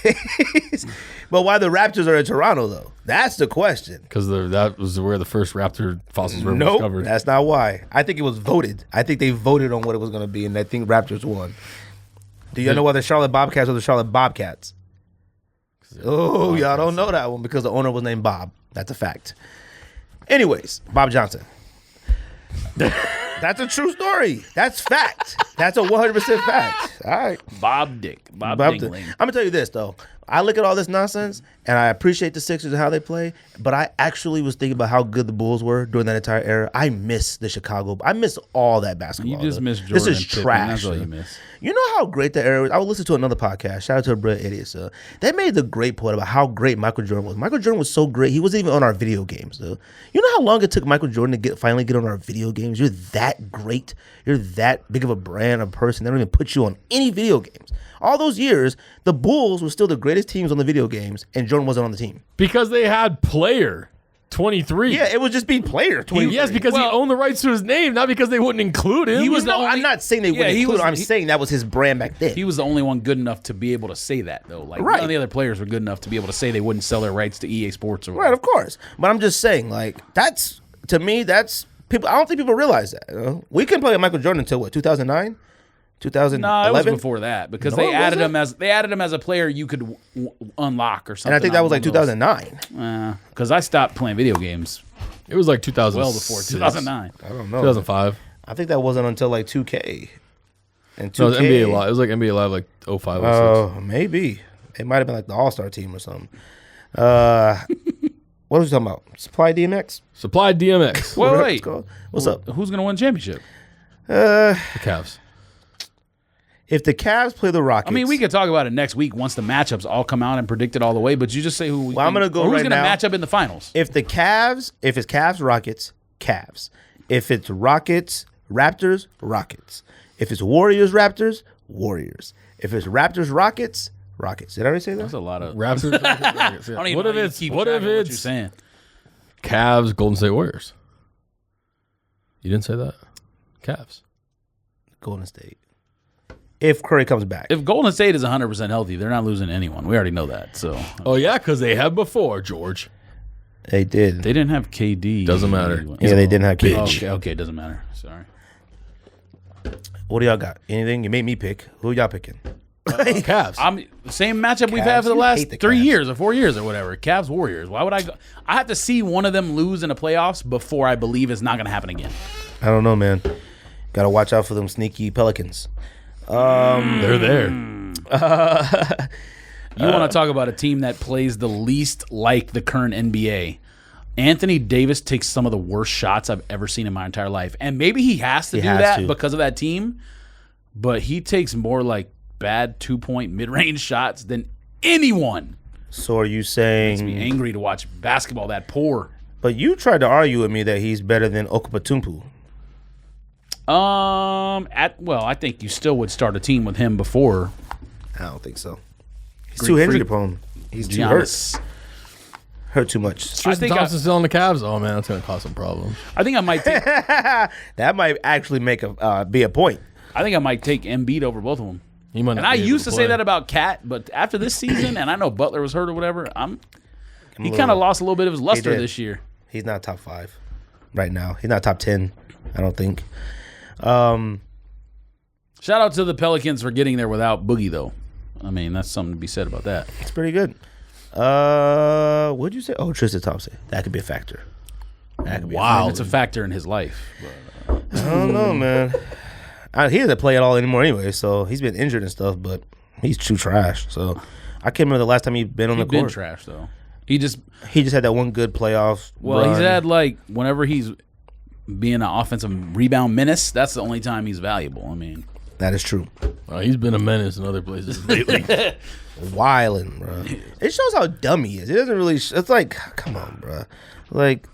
but why the Raptors are in Toronto though? That's the question. Because that was where the first raptor fossils were Nope, discovered. that's not why. I think it was voted. I think they voted on what it was going to be, and I think Raptors won. Do you know why the Charlotte Bobcats are the Charlotte Bobcats? Oh, y'all don't know that one because the owner was named Bob. That's a fact. Anyways, Bob Johnson. That's a true story. That's fact. That's a 100% fact. All right. Bob Dick. Bob I'm Dingling. gonna tell you this though. I look at all this nonsense and I appreciate the Sixers and how they play, but I actually was thinking about how good the Bulls were during that entire era. I miss the Chicago. I miss all that basketball. You just though. miss Jordan. This is and Pippen. trash. That's all though. you miss. You know how great the era was? I would listen to another podcast. Shout out to a brilliant idiot. So they made the great point about how great Michael Jordan was. Michael Jordan was so great. He wasn't even on our video games. Though. You know how long it took Michael Jordan to finally get on our video games? You're that great. You're that big of a brand, of person. They don't even put you on any video games. All those years, the Bulls were still the greatest teams on the video games, and Jordan wasn't on the team. Because they had player 23. Yeah, it was just being player. 23. Yes, because he owned the rights to his name, not because they wouldn't include him. He was the only- I'm not saying they wouldn't he include was- him. I'm he- saying that was his brand back then. He was the only one good enough to be able to say that, though. Like, Right. none of the other players were good enough to be able to say they wouldn't sell their rights to EA Sports or Right, whatever. of course. But I'm just saying, that's, to me, that's, people. I don't think people realize that. You know? We couldn't play with Michael Jordan until, 2009? 2011? No, it was before that because No, they it added wasn't? him as a player you could unlock or something. And I think that was 2009. Because I stopped playing video games It was like 2000. well before 2009. I don't know. 2005. I think that wasn't until 2K. And 2K. No, it was NBA Live. It was like NBA Live like 05, 06. Oh, maybe. It might have been like the All-Star team or something. What was we talking about? Supply DMX? Supply DMX. Wait, Whatever wait. it's called. What's up? Who's going to win championship? The Cavs. If the Cavs play the Rockets, I mean, we could talk about it next week once the matchups all come out and predicted all the way. But you just say who. Well, I'm gonna go who's right gonna now. match up in the finals? If it's Cavs, Cavs. If it's Rockets, Rockets. If it's Warriors, Warriors. If it's Raptors, Rockets. Did I already say that? That's a lot of. Raptors. Rockets, yeah. I don't even What know if how you it's keep what track if of what you're it's saying? Cavs, Golden State Warriors? You didn't say that. Cavs. Golden State. If Curry comes back. If Golden State is 100% healthy, they're not losing to anyone. We already know that. So Oh yeah, because they have before, George. They did. they didn't have KD. Doesn't matter. Yeah, they didn't have KD. Okay, doesn't matter. Sorry. What do y'all got? Anything? You made me pick. Who y'all picking? Cavs. I'm same matchup we've had Cavs. for the You last hate the 3 Cavs. years or 4 years or whatever. Cavs Warriors. Why would I go? I have to see one of them lose in the playoffs before I believe it's not going to happen again. I don't know, man. Got to watch out for them sneaky Pelicans. They're there. You want to talk about a team that plays the least like the current NBA. Anthony Davis takes some of the worst shots I've ever seen in my entire life. And maybe he has to do that because of that team, but he takes more like bad 2-point mid-range shots than anyone. So are you Makes saying? me angry to watch basketball that poor. But you tried to argue with me that he's better than Okupatumpu. I think you still would start a team with him before I don't think so. He's Greek too injury freak. prone. He's too hurt. Giannis. Hurt too much. Tristan think Thompson's still on the Cavs. Oh man, that's gonna cause some problems. I think I might take. That might actually make a be a point. I think I might take Embiid over both of them. He might not And I be able used to say play. that about Kat, but after this season, and I know Butler was hurt or whatever, he kind of lost a little bit of his luster did. this year. He's not top 5 right now. He's not top 10. I don't think. Shout out to the Pelicans for getting there without Boogie, though. I mean, that's something to be said about that. It's pretty good. What'd you say? Oh, Tristan Thompson. That could be a factor. That could be Wow, it's a factor in his life. I don't know, man. He doesn't play at all anymore anyway, so he's been injured and stuff, but he's too trash. So I can't remember the last time he'd been on He's the been court. trash, though. He just had that one good playoff run. he's had like whenever he's being an offensive rebound menace. That's the only time he's valuable. I mean, That is true. He's been a menace in other places lately. Wildin', bro. It shows how dumb he is. It doesn't really. It's like, come on, bro. Like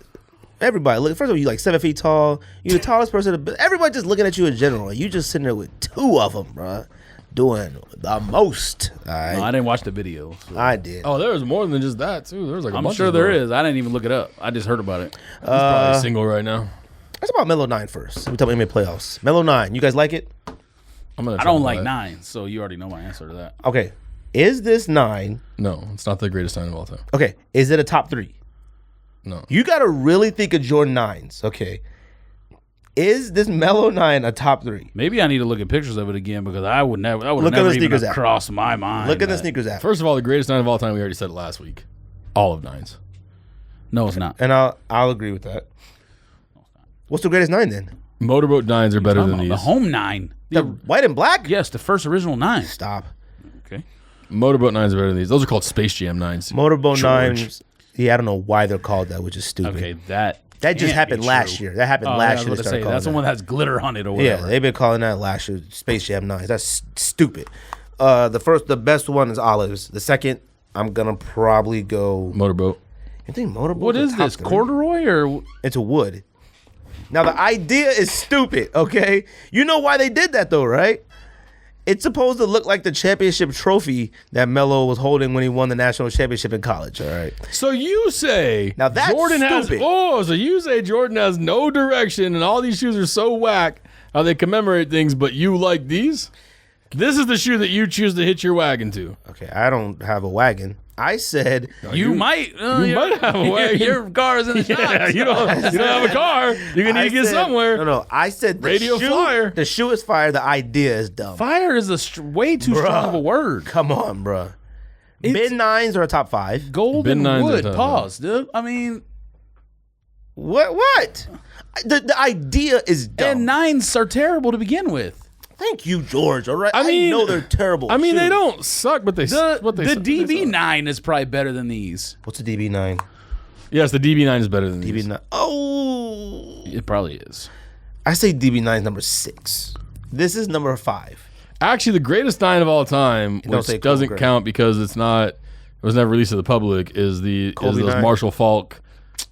everybody. Look, first of all, you like 7 feet tall. You're the tallest person. Everybody just looking at you in general. You just sitting there with 2 of them, bro, doing the most. All right? no, I didn't watch the video. So. I did. Oh, there was more than just that too. There was like a I'm bunch sure of there stuff. is. I didn't even look it up. I just heard about it. He's probably single right now. Let's talk about Melo 9 first. We talk about NBA playoffs. Melo 9. You guys like it? I'm gonna. I try don't to like buy it. 9, so you already know my answer to that. Okay. Is this 9? No, it's not the greatest 9 of all time. Okay. Is it a top 3? No. You got to really think of Jordan 9s. Okay. Is this Melo 9 a top 3? Maybe I need to look at pictures of it again because I would never. That would Look at never the even sneakers app. crossed my mind. Look at the that- sneakers app. First of all, the greatest 9 of all time. We already said it last week. All of 9s. No, it's not. And I'll agree with that. What's the greatest 9 then? Motorboat 9s are better than The these. home 9. The white and black? Yes, the first original 9. Stop. Okay. Motorboat 9s are better than these. Those are called Space Jam 9s. Motorboat George. 9s. Yeah, I don't know why they're called that, which is stupid. Okay, that That just can't happened be last true. year. That happened Oh, last yeah, I year. was They about to started say, that's the calling one that has glitter on it or Yeah, whatever. they've been calling that last year Space Jam 9s. That's stupid. The best one is olives. The second, I'm gonna probably go. Motorboat. You think motorboat? What is this? Corduroy or It's a wood. Now the idea is stupid. Okay, you know why they did that though, right? It's supposed to look like the championship trophy that Melo was holding when he won the national championship in college. All right. So you say Now that's Jordan stupid. so you say Jordan has no direction and all these shoes are so whack how they commemorate things, but you like these? This is the shoe that you choose to hitch your wagon to. Okay, I don't have a wagon. I said you might might have a wagon. Your car is in the shop. Yeah, you don't have a car. You're gonna need to get said- somewhere. No, I said the Radio shoe, flyer. The shoe is fire. The idea is dumb. Fire is way too strong of a word. Come on, bruh. Bin 9s are a top 5. Golden Bin 9s wood. are tough, Pause, dude. I mean, What? The idea is dumb. and 9s are terrible to begin with. Thank you, George. All right. I mean- know they're terrible. I mean, shoes. they don't suck, but they The suck. DB9 is probably better than these. What's a DB9? Yes, the DB9 is better than these. DB9. Oh. It probably is. I say DB9 is number 6. This is number 5. Actually, the greatest 9 of all time, Don't which say doesn't Kobe. count because it was never released to the public, is those 9? Marshall Falk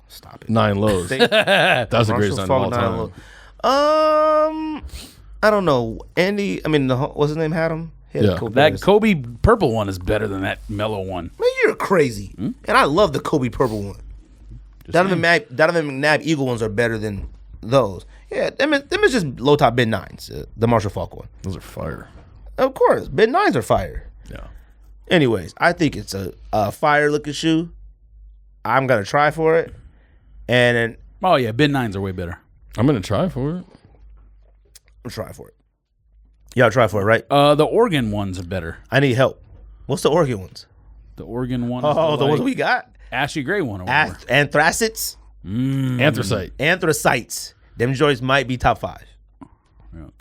Stop it. 9 lows. That's the greatest 9 of all time. I don't know. Andy, I mean, what's his name? Had him. He had Yeah. Kobe That Bears. Kobe purple one is better than that Melo one. Man, you're crazy. And I love the Kobe purple one. Donovan McNabb Eagle ones are better than those. Yeah, them is just low top mid 9s. The Marshall Falk one. Those are fire. Of course, mid 9s are fire. Yeah. Anyways, I think it's a fire looking shoe. I'm gonna try for it, and then Oh yeah, bin 9s are way better. I'm going to try for it. I'm trying for it. Y'all try for it, right? The Oregon ones are better. I need help. What's the Oregon ones? The Oregon ones. Oh, the ones we got. Ashy gray one or whatever. Anthracites, Anthracite. anthracites. Them joints might be top 5. Okay.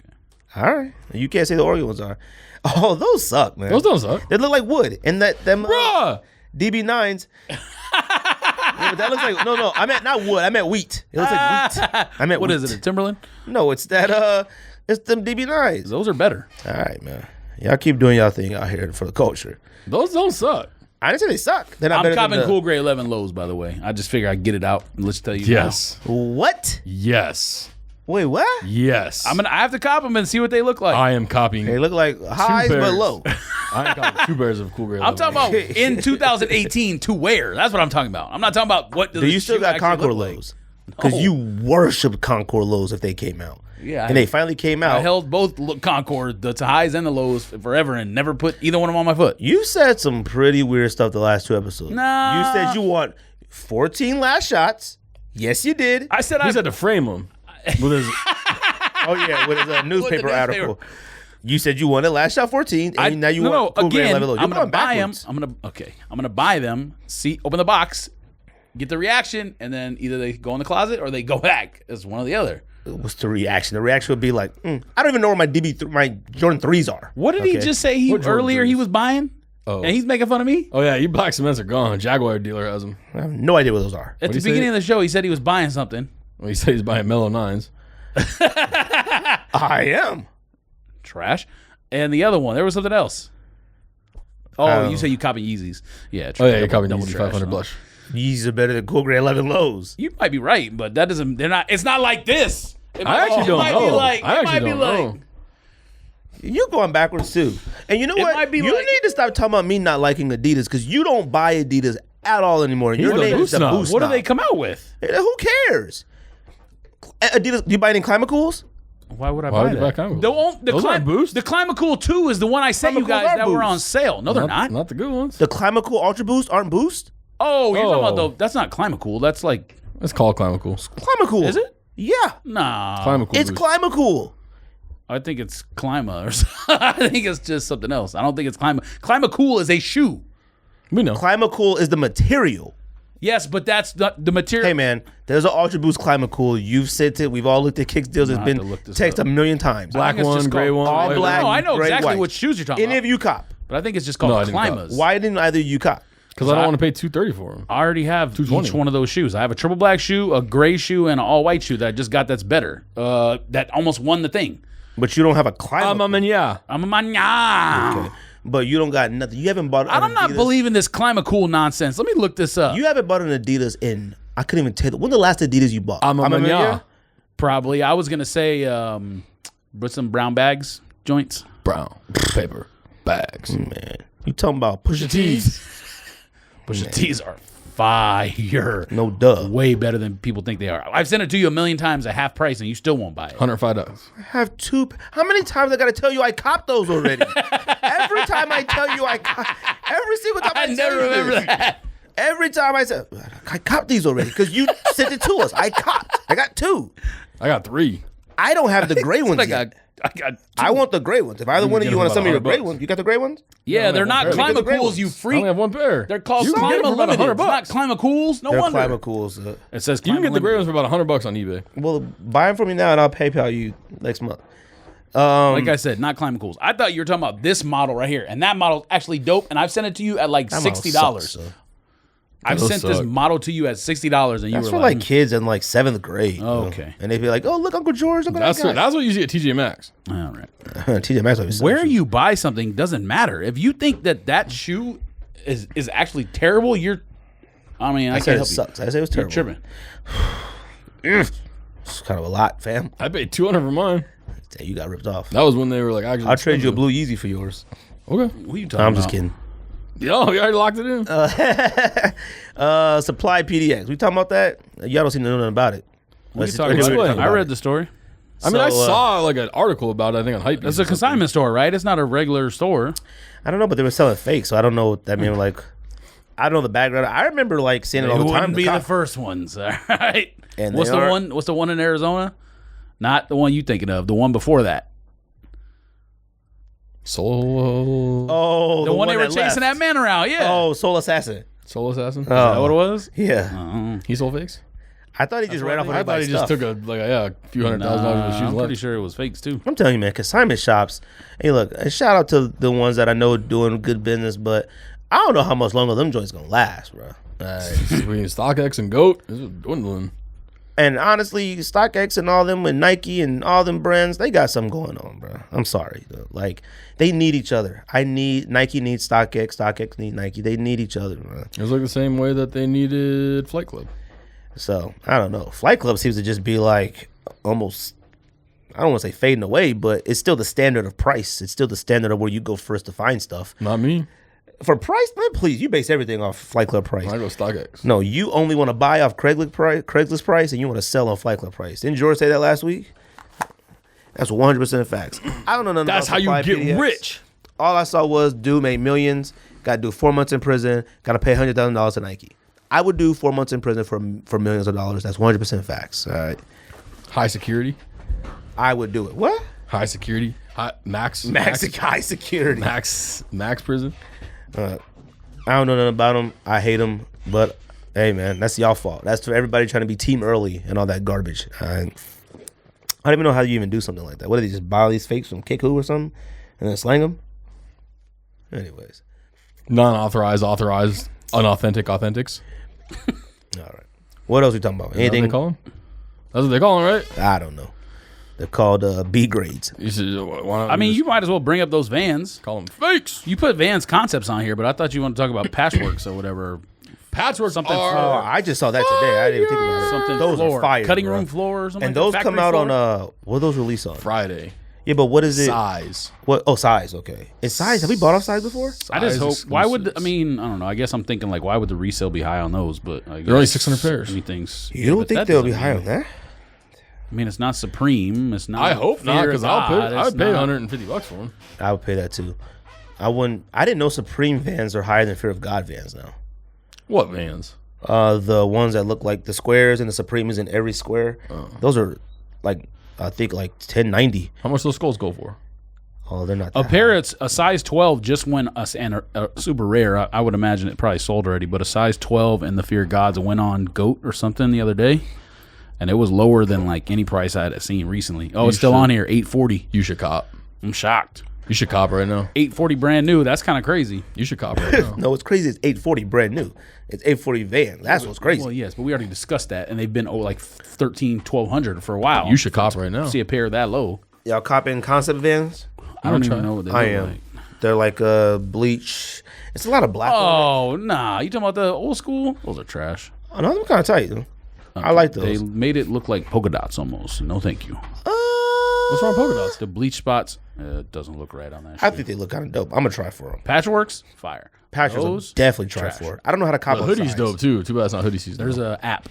All right, you can't say the Oregon ones are. Oh, those suck, man. Those don't suck. They look like wood, and them Bruh! DB9s. Yeah, but that looks like no. I meant not wood. I meant wheat. It looks like wheat. I meant What wheat. is it? A Timberland? No, it's that. It's them DB9s. Those are better. All right, man. Y'all keep doing y'all thing out here for the culture. Those don't suck. I didn't say they suck. They're not I'm better than copping the, Cool Gray 11 lows, by the way. I just figure I'd get it out and let's tell you. Yes. What? Yes. Wait, what? Yes. I have to cop them and see what they look like. I am copying. They look like highs but pairs. low. I am copying 2 pairs of Cool Gray. I'm talking about in 2018 to wear. That's what I'm talking about. I'm not talking about what does Do the you still shoe got actually Concord look like. lows? Because No. you worship Concord lows if they came out. Yeah, and they finally came I out. held both Concord, the highs and the lows forever and never put either one of them on my foot. You said some pretty weird stuff the last 2 episodes. Nah. You said you want 14 last shots. Yes, you did. I said He said to frame them with his. Oh yeah, with his newspaper newspaper. article. You said you wanted last shot 14, and now you want Cool Gray again, 11 low. You're I'm gonna going buy them. backwards. I'm gonna buy them. See, open the box, get the reaction, and then either they go in the closet or they go back. It's one or the other. What's the reaction? The reaction would be like, I don't even know where my my Jordan 3s are. What did he Okay. just say? What Jordan Earlier he threes? was buying, Oh. and he's making fun of me. Oh, yeah. You black cements are gone. Jaguar dealer has them. I have no idea what those are. At What'd the he say? beginning of the show, he said he was buying something. Well, he said he's buying Melo 9s. I am. Trash. And the other one, there was something else. Oh, you say you copy Yeezys. Yeah. Oh, yeah. You're copying double Yeezy trash, 500 huh? blush. These are better than Cool Gray 11 lows. You might be right, but that doesn't. They're not. It's not like this. I actually don't know. I It might actually be don't like. know. You're going backwards too. And you know It what? might be You like- need to stop talking about me not liking Adidas because you don't buy Adidas at all anymore. Your the name is boost the snob. boost What do snob. they come out with? Who cares? Adidas, do you buy any ClimaCools? Why would I Why buy would you that? buy Climacool? The Those aren't Boost? The ClimaCool 2 is the one I sent you ClimaCools guys are that were Boost. on sale. No, they're not. Not the good ones. The ClimaCool Ultra Boost aren't Boost? Oh, you're talking Oh. about the. That's not ClimaCool. That's like. It's called Climacool. ClimaCool. Is it? Yeah. Nah. Climacool. It's Boost. ClimaCool. I think it's Clima or something. I think it's just something else. I don't think it's Clima. ClimaCool is a shoe. We know. ClimaCool is the material. Yes, but that's not the material. Hey man, there's an Ultra Boost ClimaCool. You've sent it. We've all looked at Kicks deals. It's have been to look this texted up. a million times. I Black think it's one, just gray called- one. all white black. No, I know gray, exactly white. what shoes you're talking Any about. of you cop? But I think it's just No, I called didn't cop. Climas. Why didn't either of you cop? Because I don't want to pay $230 for them. I already have 220. each one of those shoes. I have a triple black shoe, a gray shoe, and an all white shoe that I just got that's better. That almost won the thing. But you don't have a ClimaCool. Yeah. I'm a mania. Okay. But you don't got nothing. You haven't bought. I'm not Adidas. believing this ClimaCool nonsense. Let me look this up. You haven't bought an Adidas in. I couldn't even tell. When the last Adidas you bought? I'm a mania. Probably. I was gonna say with some brown bags joints. Brown paper bags. Man, you talking about Pusha T's? Pusha T's are fire. No duh. Way better than people think they are. I've sent it to you a million times at half price and you still won't buy it. $105. I have two. How many times I gotta tell you I copped those already? Every time I tell you every single time I, I tell never you remember this. that. Every time I said I copped these already because you sent it to us. I copped. I got 2. I got 3. I don't have the gray ones I yet. got I want the gray ones. If either one of get you them want for some of your about gray $100. ones, you got the gray ones? Yeah, they're have not one pair. Look at the gray ClimaCools, ones. you I freak. only have 1 pair. They're called You can get them Clima for about Limited. $100. It's not ClimaCools. No They're wonder. ClimaCools. It says You can get the gray Clima ones for about $100 on eBay. Well, buy them from me now, and I'll PayPal you next month. Like I said, not ClimaCools. I thought you were talking about this model right here, and that model's actually dope. And I've sent it to you at like That model $60. sucks, so. I've Those sent this suck. model to you at $60, and you That's were for like kids in like 7th grade. Oh, you know? okay. And they'd be like, "Oh, look, Uncle George, look at That's that guy." what you see at TJ Maxx. all right. TJ Maxx always Where sells you buy something doesn't matter. If you think that shoe is actually terrible, I I can't said it help sucks. you. I said it was You're terrible. tripping. It's kind of a lot, fam. I paid $200 for mine. Damn, you got ripped off. That was when they were like actually. I'll trade you a expensive. blue Yeezy for yours. Okay. What are you talking I'm about? just kidding. Yo, you already locked it in. Supply PDX. We talking about that? Y'all don't seem to know nothing about it. What are you Let's- talking let's about? talk I about read it. the story. I mean, I So, saw like an article about it. I think on Hype. It's a consignment store, right? It's not a regular store. I don't know, but they were selling fake, so I don't know what that mean. Like, I don't know the background. I remember like seeing it all It the time. wouldn't in be the cop. first ones, all right? And What's they the are- one? What's the one in Arizona? Not the one you thinking of. The one before that. Soul. Oh, The one they were that chasing that left. man around. Yeah. Oh, Soul Assassin. Soul Assassin. Is that what it was? Yeah, He sold fakes. I thought he just ran off with I thought he everybody's just stuff. took a few $100,000 worth of shoes I'm left. pretty sure it was fakes too. I'm telling you, man, consignment shops. Hey, look, and shout out to the ones that I know doing good business, but I don't know how much longer them joints gonna last, bro. Between StockX and GOAT, this is dwindling. And honestly, StockX and all them and Nike and all them brands, they got something going on, bro. I'm sorry. Though. Like, they need each other. Nike needs StockX. StockX needs Nike. They need each other, bro. It was like the same way that they needed Flightclub. So, I don't know. Flightclub seems to just be like almost, I don't want to say fading away, but it's still the standard of price. It's still the standard of where you go first to find stuff. Not me. For price, man, please, you base everything off Flight Club price. I go StockX. No, you only want to buy off Craigslist price, and you want to sell on Flight Club price. Didn't George say that last week? That's 100% facts. I don't know nothing That's about how you Supply get PDX. rich. All I saw was dude made millions, got to do 4 months in prison, got to pay $100,000 to Nike. I would do 4 months in prison for millions of dollars. That's 100% facts. All right, High security. I would do it. What? High security. Max High security. Max prison. I don't know nothing about them. I hate them, but hey, man, that's y'all fault. That's for everybody trying to be team early and all that garbage. I don't even know how you even do something like that. What, do they just buy all these fakes from Kiku or something and then slang them? Anyways. Non-authorized, authorized, unauthentic, authentics. All right. What else we talking about? Is that what Anything? they call them? That's what they call them, right? I don't know. They're called B grades. You should, why not I mean, just you might as well bring up those Vans. call them fakes. You put Vans concepts on here, but I thought you wanted to talk about Patchworks or whatever. Patchwork Something Oh, are I just saw that today. I didn't even think about it. Something Those floor, are fire, cutting bro. room floor or something. And like those that, come factory out floor? on what are those release on? Friday. Yeah, but what is it? Size. What? Oh, size. Okay. Is size? Have we bought off size before? I just Size hope. Why would exclusives. I mean? I don't know. I guess I'm thinking like, why would the resale be high on those? But I guess They're only 600 pairs. Anything's. You don't but think that they'll be doesn't higher mean- than that? I mean, it's not Supreme. It's not. I hope not, Fear because of I God, would it's pay not- $150 for them. I would pay that too. I wouldn't. I didn't know Supreme Vans are higher than Fear of God Vans now. What Vans? The ones that look like the squares and the Supreme is in every square. Those are like I think like 1090. How much those skulls go for? Oh, they're not. A that pair high. it's a size 12 just went us and super rare. I would imagine it probably sold already, but a size 12 and the Fear of Gods went on GOAT or something the other day, and it was lower than like any price I had seen recently. Oh, it's still on here, $840. You should cop. I'm shocked. You should cop right now. $840 brand new. That's kind of crazy. You should cop right now. No, it's crazy. It's 840 brand new. It's 840 Van. That's what's crazy. Well, yes, but we already discussed that, and they've been like 13, 1200 for a while. You should cop right now. see a pair that low. Y'all copping concept Vans? I don't try. even know what they I look am. like. They're like bleach. It's a lot of black. on Oh, nah. You talking about the old school? Those are trash. it. Oh, no, they're kind of tight though. I like They those. made it look like polka dots almost. No, thank you. What's wrong with polka dots? The bleach spots doesn't look right on that I shit. think they look kind of dope. I'm gonna try for them. Patchworks, fire. Patches, I'll Those, definitely try trash. for it. I don't know how to cop The on hoodie's size. dope too. Too bad it's not hoodie season. There's a app.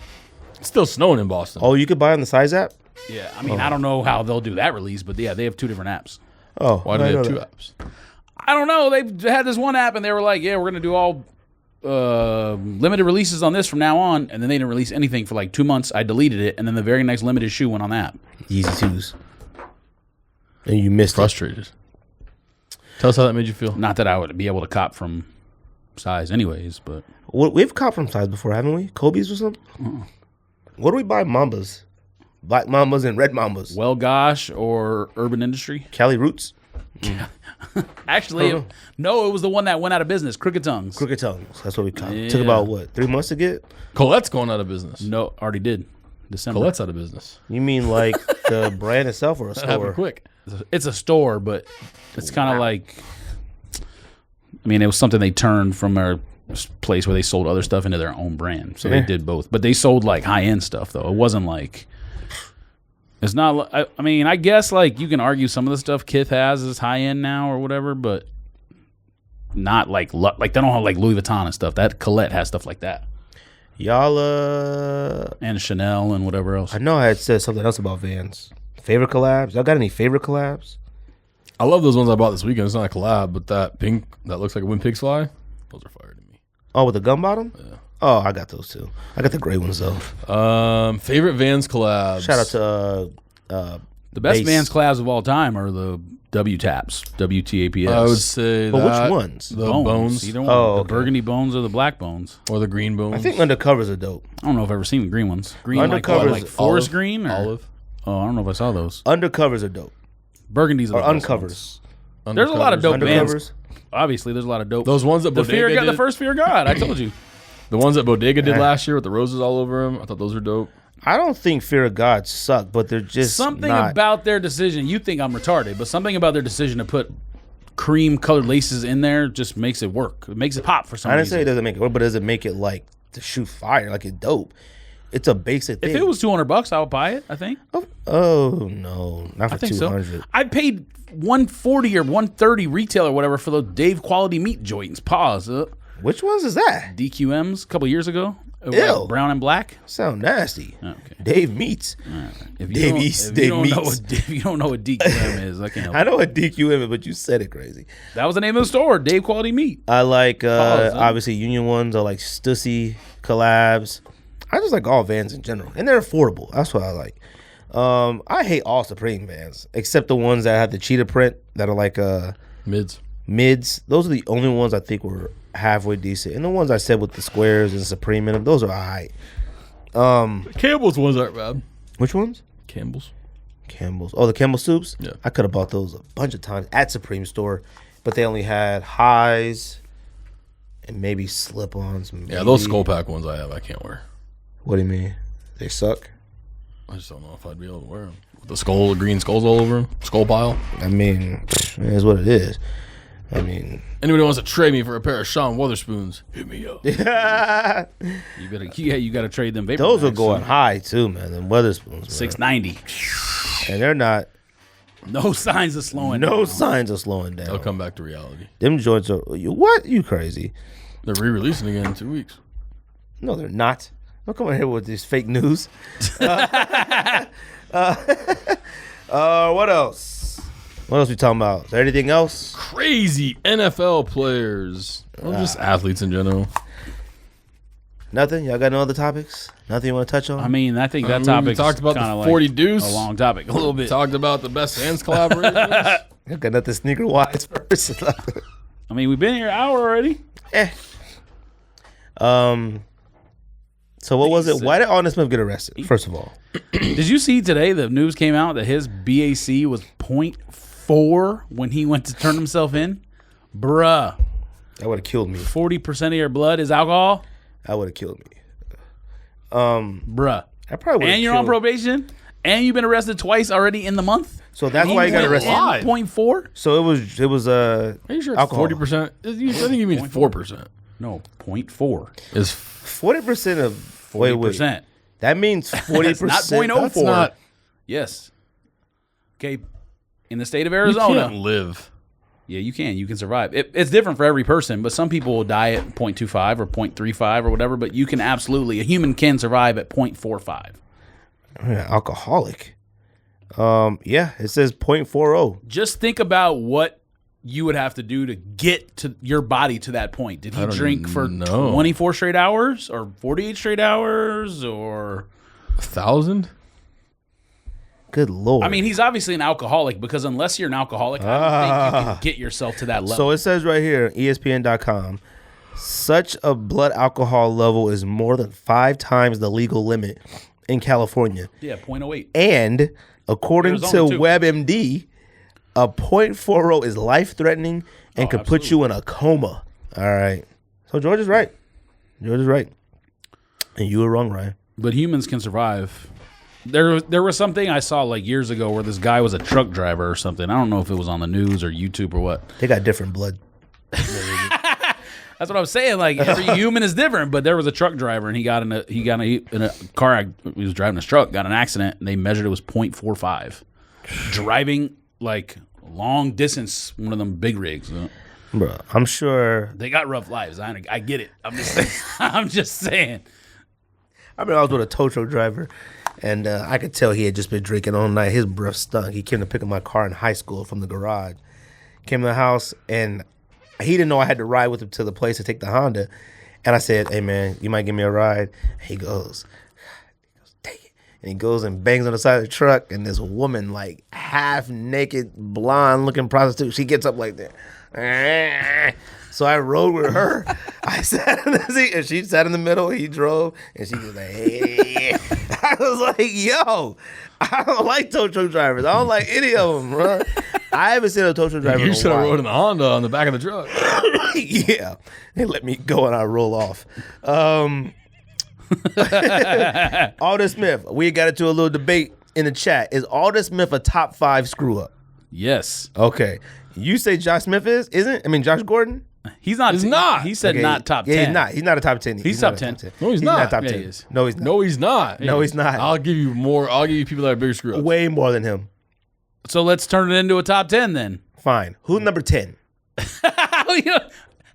It's still snowing in Boston. Oh, you could buy on the size app. Yeah, I mean, I don't know how they'll do that release, but yeah, they have two different apps. Oh, Why do I they have know two that. apps? I don't know. They had this one app, and they were like, "Yeah, we're gonna do all limited releases on this from now on." And then they didn't release anything for like 2 months. I deleted it, and then the very next limited shoe went on the app. Yeezy twos, and you missed it. Frustrated. Tell us how that made you feel. Not that I would be able to cop from size, anyways, but We've copped from size before, haven't we? Kobe's or something. What do we buy? Mambas, black Mambas and red Mambas. well, gosh, or Urban Industry. Cali Roots. Actually, no, it was the one that went out of business. Crooked Tongues. Crooked Tongues. That's what we call it. Yeah. Took about, what, 3 months to get? Colette's going out of business. No, already did. December. Colette's out of business. You mean like the brand itself or a That happened store? quick. It's a store, but it's kind of like. I mean, it was something they turned from a place where they sold other stuff into their own brand. So they did both, but they sold like high end stuff though. It wasn't like. It's not. I mean, I guess like you can argue some of the stuff Kith has is high end now or whatever, but not like they don't have like Louis Vuitton and stuff. That Colette has stuff like that. Y'all, And Chanel and whatever else. I know I had said something else about Vans. Favorite collabs? Y'all got any favorite collabs? I love those ones I bought this weekend. It's not a collab, but that pink that looks like when pigs fly, those are fire to me. Oh, with the gum bottom? Yeah. Oh, I got those too. I got the gray ones though. Favorite Vans collabs. Shout out to The best Base. Vans collabs of all time are the W-Taps, WTAPS. I would say But that, which ones? The bones Either one. Oh, The okay. burgundy bones or the black bones. or the green bones. I think undercovers are dope. I don't know if I've ever seen the green ones. Green Undercovers, like forest olive, green? Or? olive. Oh, I don't know if I saw those. Undercovers are dope. Burgundies are Or the best ones. uncovers. There's a lot of dope Undercovers. bands. Obviously, there's a lot of dope. Those ones that the Bodega Fear God, did, the first Fear God. I told you. the ones that Bodega did last year with the roses all over them. I thought those were dope. I don't think Fear of God suck, but they're just Something not. about their decision. You think I'm retarded, but something about their decision to put cream colored laces in there just makes it work. It makes it pop for some I didn't say it reason. doesn't make it work, but does it make it like to shoot fire? Like it's dope. It's a basic thing. If it was $200, I would buy it. I think. oh no, not for I think 200. so. I paid $140 or $130 retail or whatever for those Dave quality meat joints. Pause. Which ones is that? DQMs a couple years ago. Ew. Brown and black. Sound nasty. Okay. Dave Meats. If you Dave don't- East, if Dave you don't know Meats. what- if you don't know what DQM is, I can't help I you. know what DQM is, but you said it crazy. That was the name of the store, Dave Quality Meat. I like Pause, huh? obviously Union ones. I like Stussy collabs. I just like all Vans in general, and they're affordable. That's what I like. I hate all Supreme Vans except the ones that have the cheetah print that are like Mids. mids. Those are the only ones I think were halfway decent, and the ones I said with the squares and Supreme in them, those are alright. Campbell's ones aren't bad. Which ones? Campbell's. Campbell's. Oh, the Campbell Soups? Yeah. I could have bought those a bunch of times at Supreme Store, but they only had highs and maybe slip-ons. Yeah, those maybe. skull pack ones I have, I can't wear. What do you mean? They suck? I just don't know if I'd be able to wear them. With the skull, green skulls all over them. Skull pile. I mean, it is what it is. I mean, Anybody wants to trade me for a pair of Sean Weatherspoons, hit me up. You gotta trade them. those are going high too, man. Them Weatherspoons, man. $690. And they're not. No signs of slowing down. No signs of slowing down. They'll come back to reality. Them joints are. What? You crazy? They're re-releasing again in 2 weeks. No, they're not. Don't come in here with this fake news. What else? What else we talking about? Is there anything else? Crazy NFL players. Or just athletes in general. Nothing? Y'all got no other topics? Nothing you want to touch on? I mean, I think that We topic talked about the kinda 40 like deuce. a long topic, a little bit. Talked about the best Vans collaborations. I got nothing sneaker wise first. I mean, we've been here an hour already. So what was it? Why did Aldon Smith get arrested? First of all, Did you see today the news came out that his BAC was 0.4 when he went to turn himself in? Bruh. that would have killed me. 40% of your blood is alcohol? That would have killed me. Bruh. I probably would. And you're on probation? And you've been arrested twice already in the month? So that's why you got arrested. Why? 0.4? So it was Are you sure it's alcohol. 40%? I think you mean 4%. No, 0.4. Is 40% of wait. 40%. That means 40%. It's not 0.04. that's not. Yes. Okay. In the state of You Arizona. can't live. Yeah, you can. You can survive. It's different for every person, but some people will die at 0.25 or 0.35 or whatever, but you can absolutely, a human can survive at 0.45. Alcoholic. Yeah, it says 0.40. Just think about what you would have to do to get to your body to that point. Did he drink for know. 24 straight hours or 48 straight hours or... 1,000? Good lord. I mean, he's obviously an alcoholic because unless you're an alcoholic, I don't think you can get yourself to that level. So it says right here, ESPN.com, such a blood alcohol level is more than 5 times the legal limit in California. yeah, 0.08. And according to Arizona, too. WebMD, A .40 is life-threatening and could put you in a coma. All right. So George is right. George is right. And you were wrong, Ryan. But humans can survive. There was something I saw like years ago where this guy was a truck driver or something. I don't know if it was on the news or YouTube or what. They got different blood. That's what I was saying. Like every human is different, but there was a truck driver and he got in a car. He was driving his truck, got in an accident, and they measured it was .45. Driving like long distance, one of them big rigs. Bro, I'm sure they got rough lives. I get it. I'm just saying. I remember I was with a tow truck driver, and I could tell he had just been drinking all night. His breath stunk. He came to pick up my car in high school from the garage. Came to the house, and he didn't know I had to ride with him to the place to take the Honda. And I said, hey, man, you might give me a ride? And he goes, take it. And he goes and bangs on the side of the truck, and this woman, like half-naked, blonde-looking prostitute, she gets up like that. So I rode with her. I sat in the seat, and she sat in the middle. He drove, and she was like, hey. I was like, yo, I don't like tow truck drivers. I don't like any of them, bro. I haven't seen a tow truck driver. You should have rode in the Honda on the back of the truck. Yeah. They let me go, and I roll off. Aldon Smith, we got into a little debate in the chat. Is Aldon Smith a top 5 screw-up? Yes. Okay. You say Josh Smith isn't? I mean, Josh Gordon? He's not. He's not. He said Okay. not top 10. Yeah, he's not. He's not a top 10. He's top 10. No, he's not not. top Yeah, 10. he is. No, he's not. No, he's not. No, he's not. I'll give you more. I'll give you people that are bigger screw ups. Way more than him. So let's turn it into a top 10 then. Fine. Who's number 10? How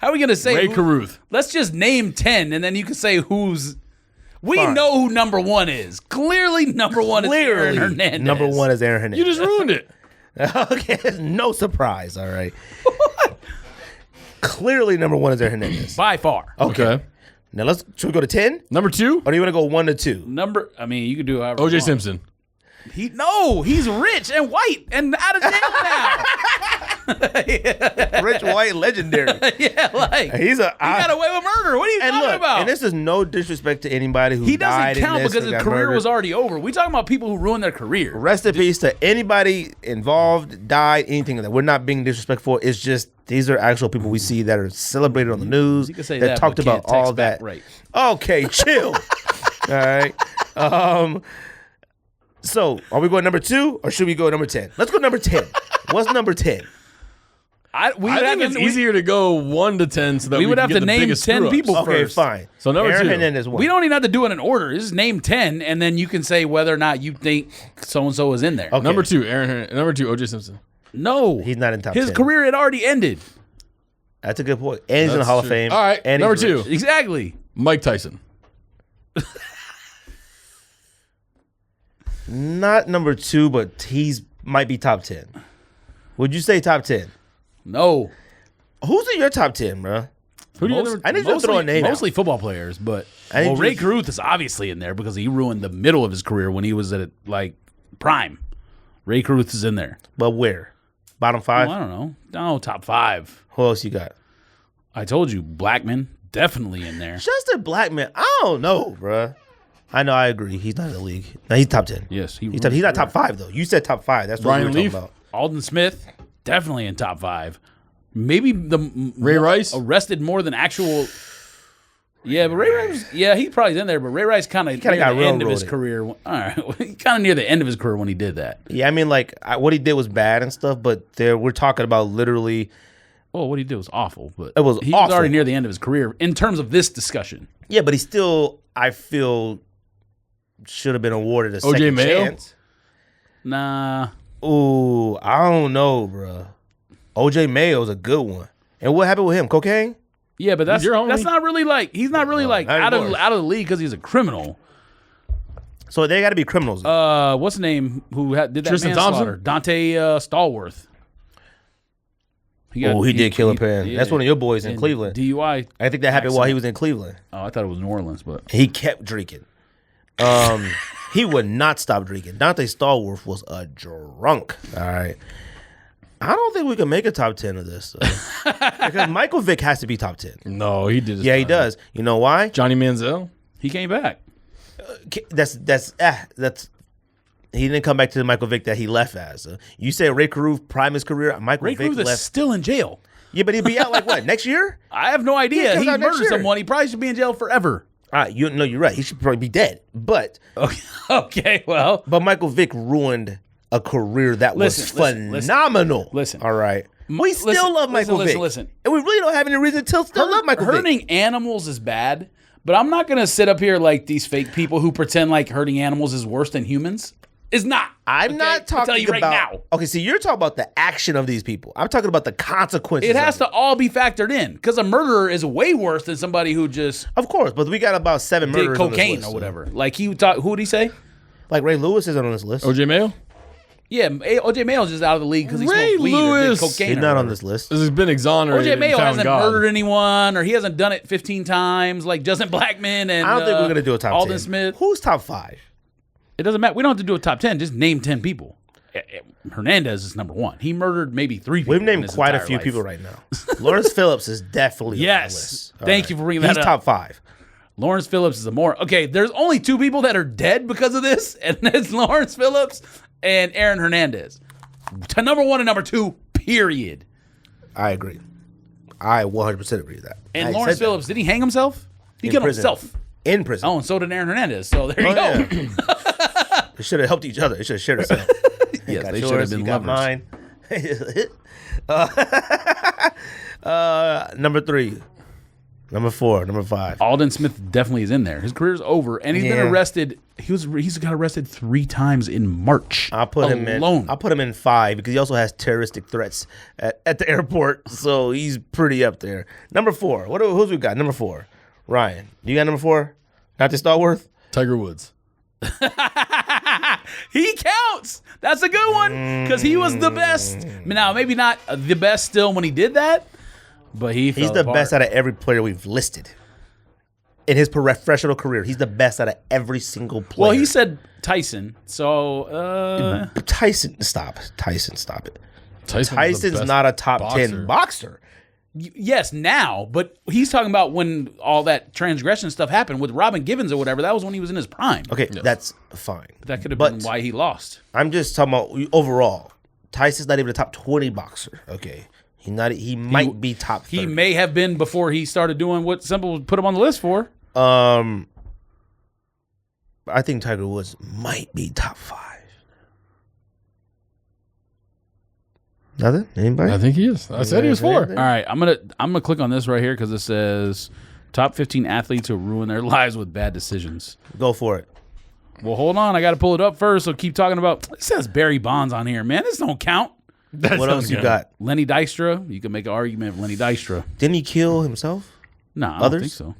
are we gonna say? Ray Caruth. Let's just name 10, and then you can say who's. We Fine. know who number 1 is. Clearly, number 1 is Aaron Hernandez. Number 1 is Aaron Hernandez. You just ruined it. Okay, no surprise. All right. Clearly, number 1 is Aaron Hernandez. By far. Okay. Now should we go to 10? Number 2, Or do you want to go 1 to 2? I mean, you can do however. OJ you want. Simpson. He's rich and white and out of jail now. Rich, white, legendary. Yeah, like He got away with murder. What are you talking about? And this is no disrespect to anybody who He died doesn't count in this because or his got career murdered. was already over. We talking about people who ruined their career. Rest in peace to anybody involved, died, anything like that. We're not being disrespectful. It's just these are actual people we see that are celebrated on the news. You can say that that, talked but about can't text all back that. right. Okay, chill. All right. So are we going number 2 or should we go number 10? Let's go number 10. What's number 10? I think it's easier to go 1 to 10 so that we would can have get to the name biggest 10 screw-ups. people. Okay, First. fine. So number Aaron 2. Hernandez won. We don't even have to do it in order. Just name 10, and then you can say whether or not you think so and so is in there. Okay. Number 2, Aaron Hernandez. Number 2, OJ Simpson. No, He's not in top His 10. career had already ended. That's a good point. And he's in the That's Hall of true. Fame. All right, And number he's 2. rich. Exactly. Mike Tyson. Not number 2, but he's might be top 10. Would you say top 10? No. Who's in your top 10, bro? Who do you Most- number? I need you to throw a name out. Mostly football players, but I need you Ray to- Caruth is obviously in there because he ruined the middle of his career when he was at like prime. Ray Caruth is in there. But where? Bottom 5? I don't know. No, top 5. Who else you got? I told you, Blackman definitely in there. Justin Blackman. I don't know, bro. I know. I agree. He's not in the league. No, he's top 10. Yes, He's not top 5 though. You said top 5. That's what Ryan we were talking Leaf? about. Aldon Smith definitely in top 5. Maybe Ray Rice? arrested more than actual. Yeah, but Ray Rice. Yeah, he probably in there. But Ray Rice kind of near got the end of his railroaded. career. All right, kind of near the end of his career when he did that. Yeah, I mean, like what he did was bad and stuff, but we're talking about literally. Well, what he did was awful, but It was he awful. was already near the end of his career in terms of this discussion. Yeah, but he still, I feel, should have been awarded a O.J. second Mayo? chance. Nah, Ooh, I don't know, bro. OJ Mayo's a good one. And what happened with him? Cocaine? yeah, but that's Your homie? not really like he's not really like not out of anymore. the league because he's a criminal. So they got to be criminals. What's his name? Who did that Tristan manslaughter? Thompson? Dante Stallworth. He did kill a pen. That's one of your boys in and Cleveland. DUI. I think that happened while he was in Cleveland. Oh, I thought it was New Orleans, but He kept drinking. He would not stop drinking. Dante Stallworth was a drunk. All right. I don't think we can make a top 10 of this. Because Michael Vick has to be top 10. No, he did. his Yeah, he time. does. You know why? Johnny Manziel. he came back. That's He didn't come back to the Michael Vick that he left as. You say Ray Caruth prime his career. Michael Ray Vick Cruz is left. still in jail. Yeah, but he'll be out like what, next year? I have no idea. comes He out next murdered year. someone. He probably should be in jail forever. You're right. He should probably be dead. But Okay, well. But Michael Vick ruined a career that was phenomenal. Listen. All right. We still love Michael Vick. Listen. And we really don't have any reason to still love Michael Vick. Hurting animals is bad, but I'm not going to sit up here like these fake people who pretend like hurting animals is worse than humans. Is not. I'm not talking I'll tell you right about. now. Okay, so you're talking about the action of these people. I'm talking about the consequences. It has to all be factored in because a murderer is way worse than somebody who just Of course, but we got about 7 did murderers on this cocaine list, or so. whatever. Like who did he say? Like Ray Lewis isn't on this list. OJ Mayo? Yeah, OJ Mayo's just out of the league because he Ray smoked weed or did Lewis. cocaine. He's or not on whatever. this list. This has been exonerated. OJ Mayo and found hasn't God. murdered anyone, or he hasn't done it 15 times like Justin Blackman and I don't think we're gonna do a top 10. Aldon Smith. Who's top 5? It doesn't matter. We don't have to do a top 10. Just name 10 people. Hernandez is number 1. He murdered maybe 3 people. We've in named his quite a entire few life. people right now. Lawrence Phillips is definitely on the Yes. list. Thank you for bringing that He's up. top 5. Lawrence Phillips is a more. Okay, there's only 2 people that are dead because of this, and it's Lawrence Phillips and Aaron Hernandez. To number 1 and number 2, period. I agree. I 100% agree with that. And I Lawrence said that. Phillips, did he hang himself? He In killed prison. himself. In prison. Oh, and so did Aaron Hernandez. So there you go. Yeah. They should have helped each other. They should have shared themselves. Yes, got they yours, should have been you got lovers. mine. Number 3. Number 4. Number 5. Aldon Smith definitely is in there. His career's over, and he's been Yeah. arrested. He's got arrested 3 times in March. I'll put him in. alone. I'll put him in 5 because he also has terroristic threats at the airport, so he's pretty up there. Number 4. Who's we got? Number 4. Ryan, you got number 4? Not the Starworth? Tiger Woods. He counts. That's a good one because he was the best. Now, maybe not the best still when he did that, but He's the best out of every player we've listed. In his professional career, he's the best out of every single player. Well, he said Tyson. So, Tyson, stop. Tyson, stop it. Tyson's Tyson's not a top 10 boxer. yes, now, but he's talking about when all that transgression stuff happened with Robin Givens or whatever. That was when he was in his prime. Okay, that's fine. That could have But been why he lost. I'm just talking about overall. Tyson's not even a top 20 boxer. Okay, he might be top 30. He may have been before he started doing what some people put him on the list for. I think Tiger Woods might be top 5. Nothing? Anybody? I think he is. I said he was 4. All right, I'm gonna click on this right here because it says top 15 athletes who ruin their lives with bad decisions. Go for it. Well, hold on, I got to pull it up first. So keep talking about. It says Barry Bonds on here, man. This don't count. What else you got? Lenny Dystra. You can make an argument of Lenny Dystra. Didn't he kill himself? No, I don't Others? think so.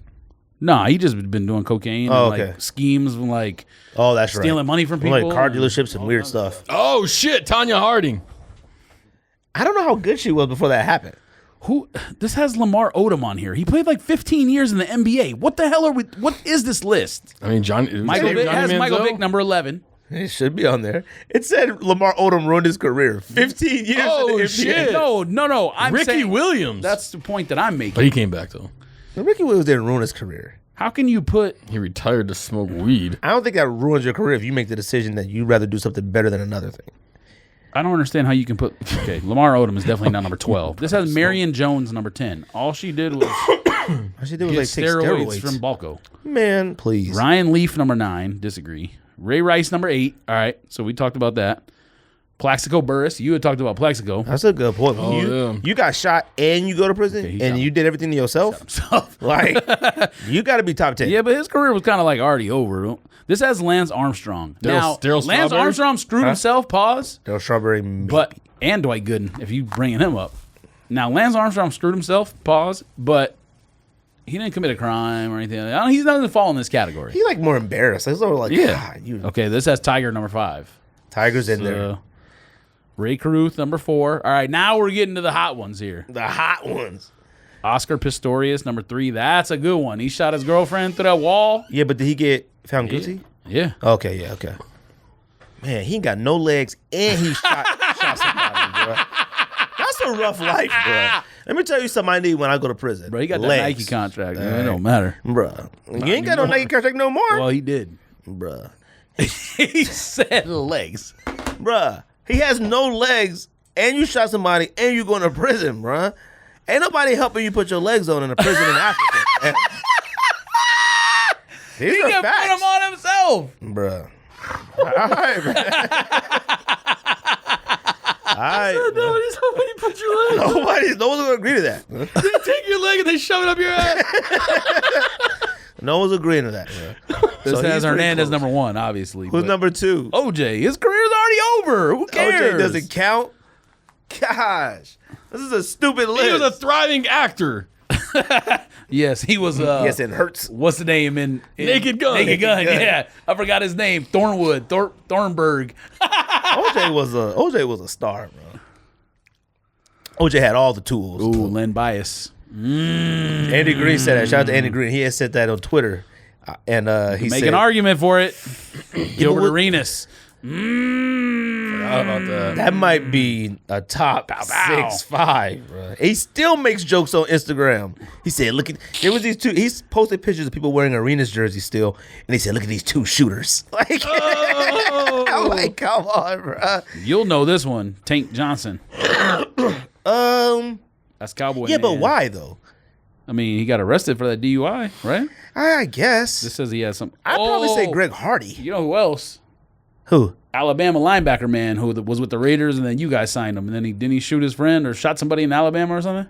No, he just been doing cocaine Oh, and okay. like schemes and like Oh, that's right. stealing money from people. Like car and dealerships and all weird that. stuff. Oh, shit. Tanya Harding. I don't know how good she was before that happened. Who? This has Lamar Odom on here. He played like 15 years in the NBA. What the hell are we? What is this list? I mean, Michael Vick has Michael Vick number 11. It should be on there. It said Lamar Odom ruined his career. 15 years Oh, in the NBA. shit. No. I'm Ricky saying Williams. that's the point that I'm making. But he came back, though. Ricky Williams didn't ruin his career. How can you put? He retired to smoke weed. I don't think that ruins your career if you make the decision that you'd rather do something better than another thing. I don't understand how you can put. Okay, Lamar Odom is definitely not number 12. This has Marion Jones number 10. All she did was All she did was get like take steroids steroids. from Balco. Man, please. Ryan Leaf number 9. Disagree. Ray Rice number 8. All right, so we talked about that. Plaxico Burress. You had talked about Plaxico. That's a good point. yeah. You got shot and you go to prison he and shot you did everything to yourself. So, Like, you got to be top 10. yeah, but his career was kind of like already over. This has Lance Armstrong. Now, Daryl Lance Strawberry? Armstrong screwed himself. Pause. Daryl Strawberry, maybe. But and Dwight Gooden, if you bringing him up. Now, Lance Armstrong screwed himself. Pause. But he didn't commit a crime or anything. He's not going to fall in this category. he like more embarrassed. It's sort of like, Yeah. God, you Okay, this has Tiger number 5. Tiger's in there. Ray Caruth number 4. All right, now we're getting to the hot ones here. The hot ones. Oscar Pistorius number 3. That's a good one. He shot his girlfriend through that wall. Yeah, but did he get found guilty? Yeah. Okay, yeah, okay. Man, he ain't got no legs and he shot somebody, bro. That's a rough life, bro. Let me tell you something I need when I go to prison. Bro, he got that Legs. Nike contract. Man. It don't matter. Bruh. You ain't got no Nike contract no more. Well, he did. Bruh. He said legs. Bruh, he has no legs, and you shot somebody, and you going to prison, bruh. Ain't nobody helping you put your legs on in a prison in Africa. Man. These He are can facts. put them on himself. Bruh. All right, man. All right. Nobody's helping you put your leg. No one's gonna agree to that. They take your leg and they shove it up your ass. No one's agreeing to that. Bro. This So has he's pretty Hernandez close. number 1, obviously. Who's but number 2? OJ? His career's already over. Who cares? OJ doesn't count. Gosh, this is a stupid list. He was a thriving actor. Yes, he was. Yes, it hurts. What's the name in Naked Gun. Naked Gun. Naked Gun. Yeah, I forgot his name. Thornburg. OJ was a star, bro. OJ had all the tools. Ooh, Len Bias. Andy Green said that. Shout out to Andy Green. He had said that on Twitter, and he Make said, an argument for it. Gilbert would- Arenas. Forgot about that. that might be a top bow. 6'5", bro. He still makes jokes on Instagram. He said, "Look at there was these two." He's posted pictures of people wearing Arenas jerseys still, and he said, "Look at these two shooters." Like, I'm like, come on, bro. You'll know this one. Tank Johnson. That's Cowboy. Yeah, but Man. why though? I mean, he got arrested for that DUI, right? I guess This says he has some. I'd probably say Oh, Greg Hardy. You know who else? Who? Alabama linebacker man who was with the Raiders, and then you guys signed him, and then didn't he shoot his friend or shot somebody in Alabama or something?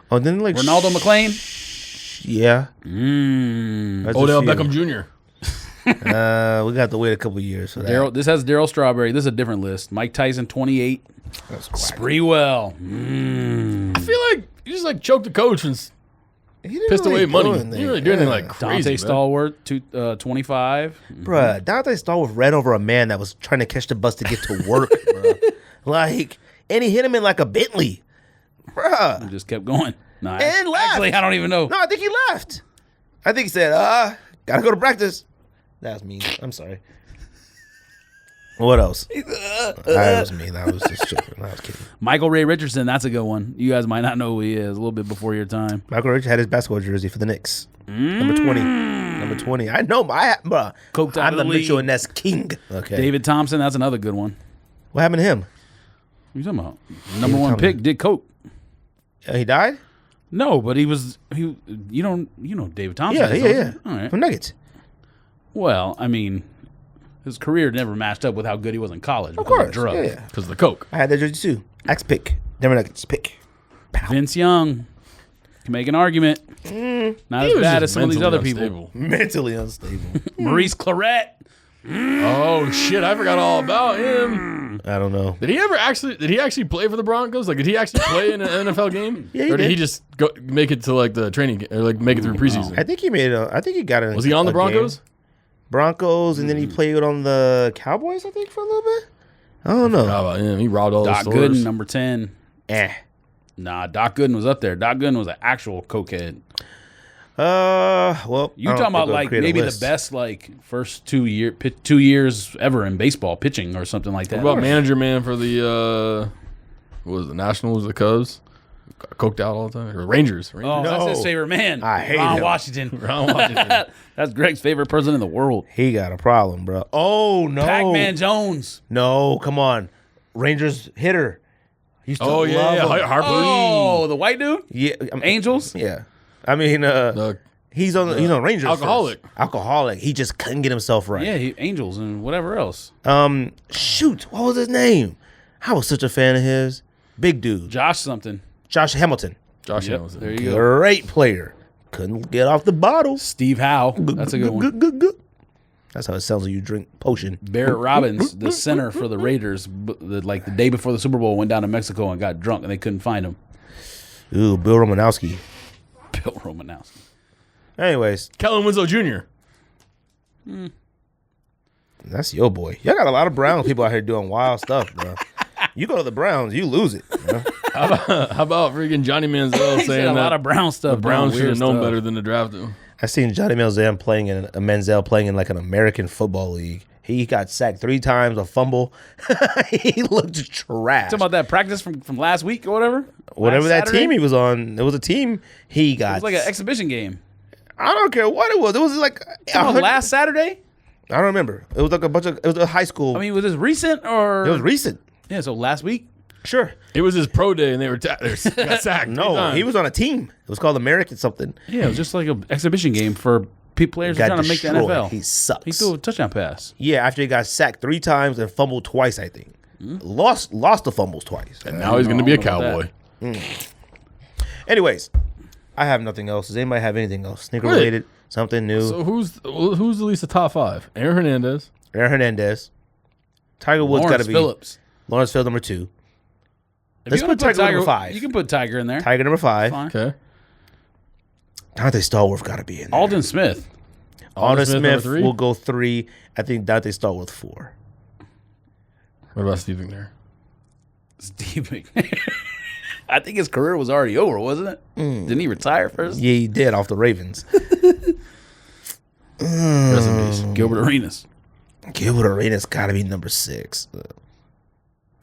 Oh, then like Ronaldo McClain. Yeah. That's Odell a few. Beckham Jr. We got to wait a couple years for that. Daryl. This has Daryl Strawberry. This is a different list. Mike Tyson, 28. That's quack. Sprewell. I feel like you just like choked the coach and He didn't pissed really away money. do You anything. didn't really do anything like Dante crazy. Stallworth, 25. Bruh, Dante Stallworth ran over a man that was trying to catch the bus to get to work, bruh. Like, and he hit him in like a Bentley. Bruh. Just kept going. No, And left. actually, I don't even know. No, I think he left. I think he said, gotta go to practice. That was mean. I'm sorry. What else? That was mean. I was just joking. I was kidding. Michael Ray Richardson, that's a good one. You guys might not know who he is. A little bit before your time. Michael Rich had his basketball jersey for the Knicks. Number 20. Number 20. I know, bruh. Coked out I'm of the the Mitchell league. and Ness king. Okay. David Thompson, that's another good one. What happened to him? What are you talking about? Number 1 Thompson. pick, did coke. He died? No, but he you know David Thompson. Yeah, is, yeah, don't yeah. you? All right. From Nuggets. Well, I mean, his career never matched up with how good he was in college. Of because course. drugs. Yeah. Because of the coke. I had that jersey too. Axe pick. Denver Nuggets pick. Vince Young can make an argument. Not He as was bad just as some of these mentally other people. unstable. Mentally unstable. Maurice Claret. Oh shit! I forgot all about him. I don't know. Did he actually play for the Broncos? Like, did he actually play in an NFL game? Yeah, he or did did. he just make it to like the training or like make it through preseason? I think he made I think he got it. Was he on the Broncos? Broncos, and then he played on the Cowboys, I think, for a little bit. I don't know. How about him? He robbed all the Doc stores. Gooden, number 10. Nah, Doc Gooden was up there. Doc Gooden was an actual cokehead. Well, You talking about like maybe the best like first 2 years ever in baseball pitching or something like that. What about manager man for the what was it, the Nationals, the Cubs? Got coked out all the time. Or Rangers. Oh, No. that's his favorite man. I hate Ron him. Washington. Ron Washington. That's Greg's favorite person in the world. He got a problem, bro. Oh no, Pac-Man Jones. No, come on, Rangers hitter. Used to Oh yeah, love yeah. him. Harper. Oh, the white dude? Yeah, Angels? Yeah, I mean, he's on Rangers. alcoholic. first. Alcoholic. He just couldn't get himself right. Yeah, Angels and whatever else. Shoot, what was his name? I was such a fan of his. Big dude, Josh something. Josh Hamilton. Josh Yep, Allen. there you go. Great player. Couldn't get off the bottle. Steve Howe. That's a good one. Good. That's how it sounds when you drink potion. Barrett Robbins, the center for the Raiders, like the day before the Super Bowl, went down to Mexico and got drunk and they couldn't find him. Ooh, Bill Romanowski. Bill Romanowski. Anyways, Kellen Winslow Jr. that's your boy. Y'all got a lot of Browns people out here doing wild stuff, bro. You go to the Browns, you lose it. Bro. How about freaking Johnny Manziel He said saying a that lot of Brown stuff. the Browns doing should have weird known stuff. better than to draft him? I seen Johnny Manziel playing in like an American football league. He got sacked 3 times, a fumble. He looked trash. Talking about that practice from last week or whatever? Whatever Last that Saturday? team he was on, it was a team he got. It was like an exhibition game. I don't care what it was. It was like Talking about last Saturday? I don't remember. It was like it was a high school. I mean, was this recent or? It was recent. Yeah, so last week? Sure. It was his pro day, and they got sacked. No, he was on a team. It was called American something. Yeah, it was just like an exhibition game for players who are trying to make the NFL. He sucks. He threw a touchdown pass. Yeah, after he got sacked 3 times and fumbled twice, I think. Lost the fumbles twice. And now he's going to be a Cowboy. Anyways, I have nothing else. Does anybody have anything else? Sneaker related? Something new? So who's at least the top 5? Aaron Hernandez. Tiger Woods got to be. Phillips. Lawrence Phillips, number 2. If Let's you put wanna Tiger number 5. You can put Tiger in there. Tiger number 5. Fine. Okay. Dante Stallworth got to be in there. Aldon Smith. Aldon Smith number 3? will go 3. I think Dante Stallworth 4. What about Steve McNair? Steve McNair. I think his career was already over, wasn't it? Didn't he retire first? Yeah, he did off the Ravens. Rest in peace. Gilbert Arenas. Gilbert Arenas got to be number 6.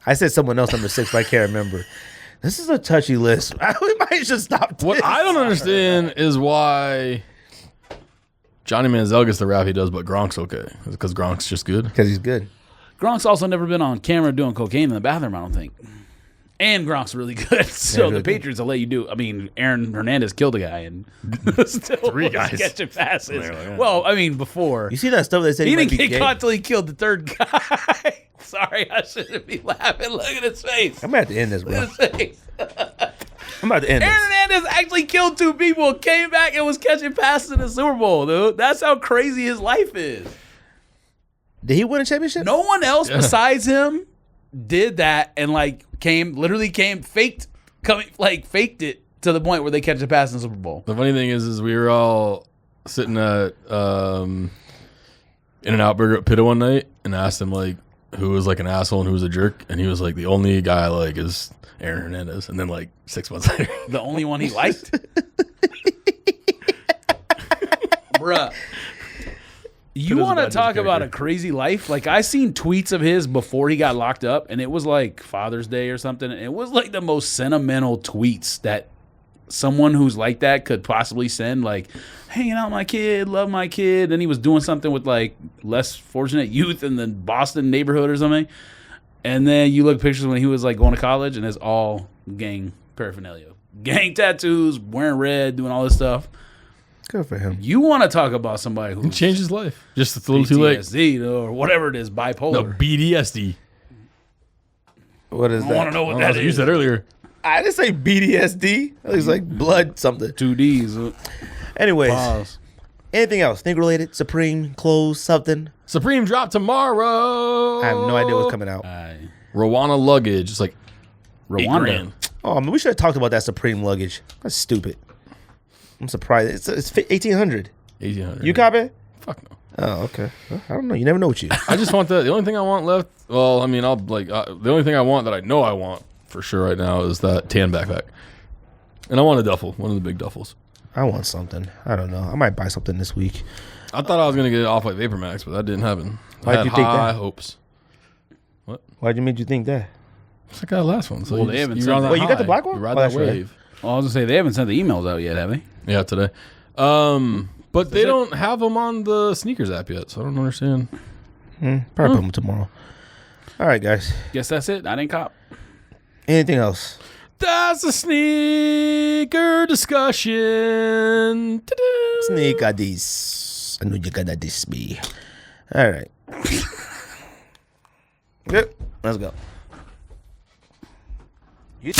I said someone else number 6, but I can't remember. This is a touchy list. We might just stop. What I don't understand is why Johnny Manziel gets the rap he does, but Gronk's okay. Is it because Gronk's just good? Because he's good. Gronk's also never been on camera doing cocaine in the bathroom, I don't think. And Gronk's really good. So really the Patriots will let you do. I mean, Aaron Hernandez killed a guy and still 3 guys catching passes. Like, yeah. Well, I mean, before. You see that stuff they say He might didn't be get gay? caught till he killed the third guy. Sorry, I shouldn't be laughing. Look at his face. I'm about to end this, bro. Look at his face. I'm about to end Aaron this. Hernandez actually killed 2 people, came back and was catching passes in the Super Bowl, dude. That's how crazy his life is. Did he win a championship? No one else besides him did that and faked it to the point where they catch a pass in the Super Bowl. The funny thing is we were all sitting at In-N-Out Burger at Pitta one night and asked him like who was like an asshole and who was a jerk, and he was like, the only guy I like is Aaron Hernandez. And then like 6 months later, The only one he liked? Bruh. You want to talk about a crazy life? Like, I seen tweets of his before he got locked up, and it was like Father's Day or something. And it was like the most sentimental tweets that someone who's like that could possibly send. Like, hanging out with my kid, love my kid. And he was doing something with like less fortunate youth in the Boston neighborhood or something. And then you look pictures when he was like going to college, and it's all gang paraphernalia. Gang tattoos, wearing red, doing all this stuff. Good for him. You want to talk about somebody who he changed his life. Just a little too late. PTSD or whatever it is, No, bipolar. BDSD. What is I that? want to know what Oh, that you is. said earlier. I didn't say BDSD. It was like blood something. 2 Ds. Anyways, Pause. anything else? Sneaker related? Supreme, clothes, something? Supreme drop tomorrow. I have no idea what's coming out. Rwanda luggage. It's like Rwanda. $8,000. Oh, man, we should have talked about that Supreme luggage. That's stupid. I'm surprised. It's 1,800. 1,800. You copy? Fuck no. Oh, okay. Well, I don't know. You never know what you. I just want the only thing I want left. Well, I mean, I'll like the only thing I want that I know I want for sure right now is that tan backpack, and I want a duffel, one of the big duffels. I want something. I don't know. I might buy something this week. I thought I was gonna get it off like Vapor Max, but that didn't happen. Why'd I had you think high that? hopes. Why'd you make you think that? I got the last one. So Well, you they just- haven't you're sent on the- that Wait, you got the high. black one? You ride Oh, that that's right. wave. Well, I was going to say, they haven't sent the emails out yet, have they? Yeah, today. But they don't have them on the sneakers app yet, so I don't understand. Probably put them tomorrow. All right, guys. Guess that's it. I didn't cop. Anything else? That's a sneaker discussion. Ta-da. Sneaker this. I know you gotta diss me. All right. Good. Let's go. You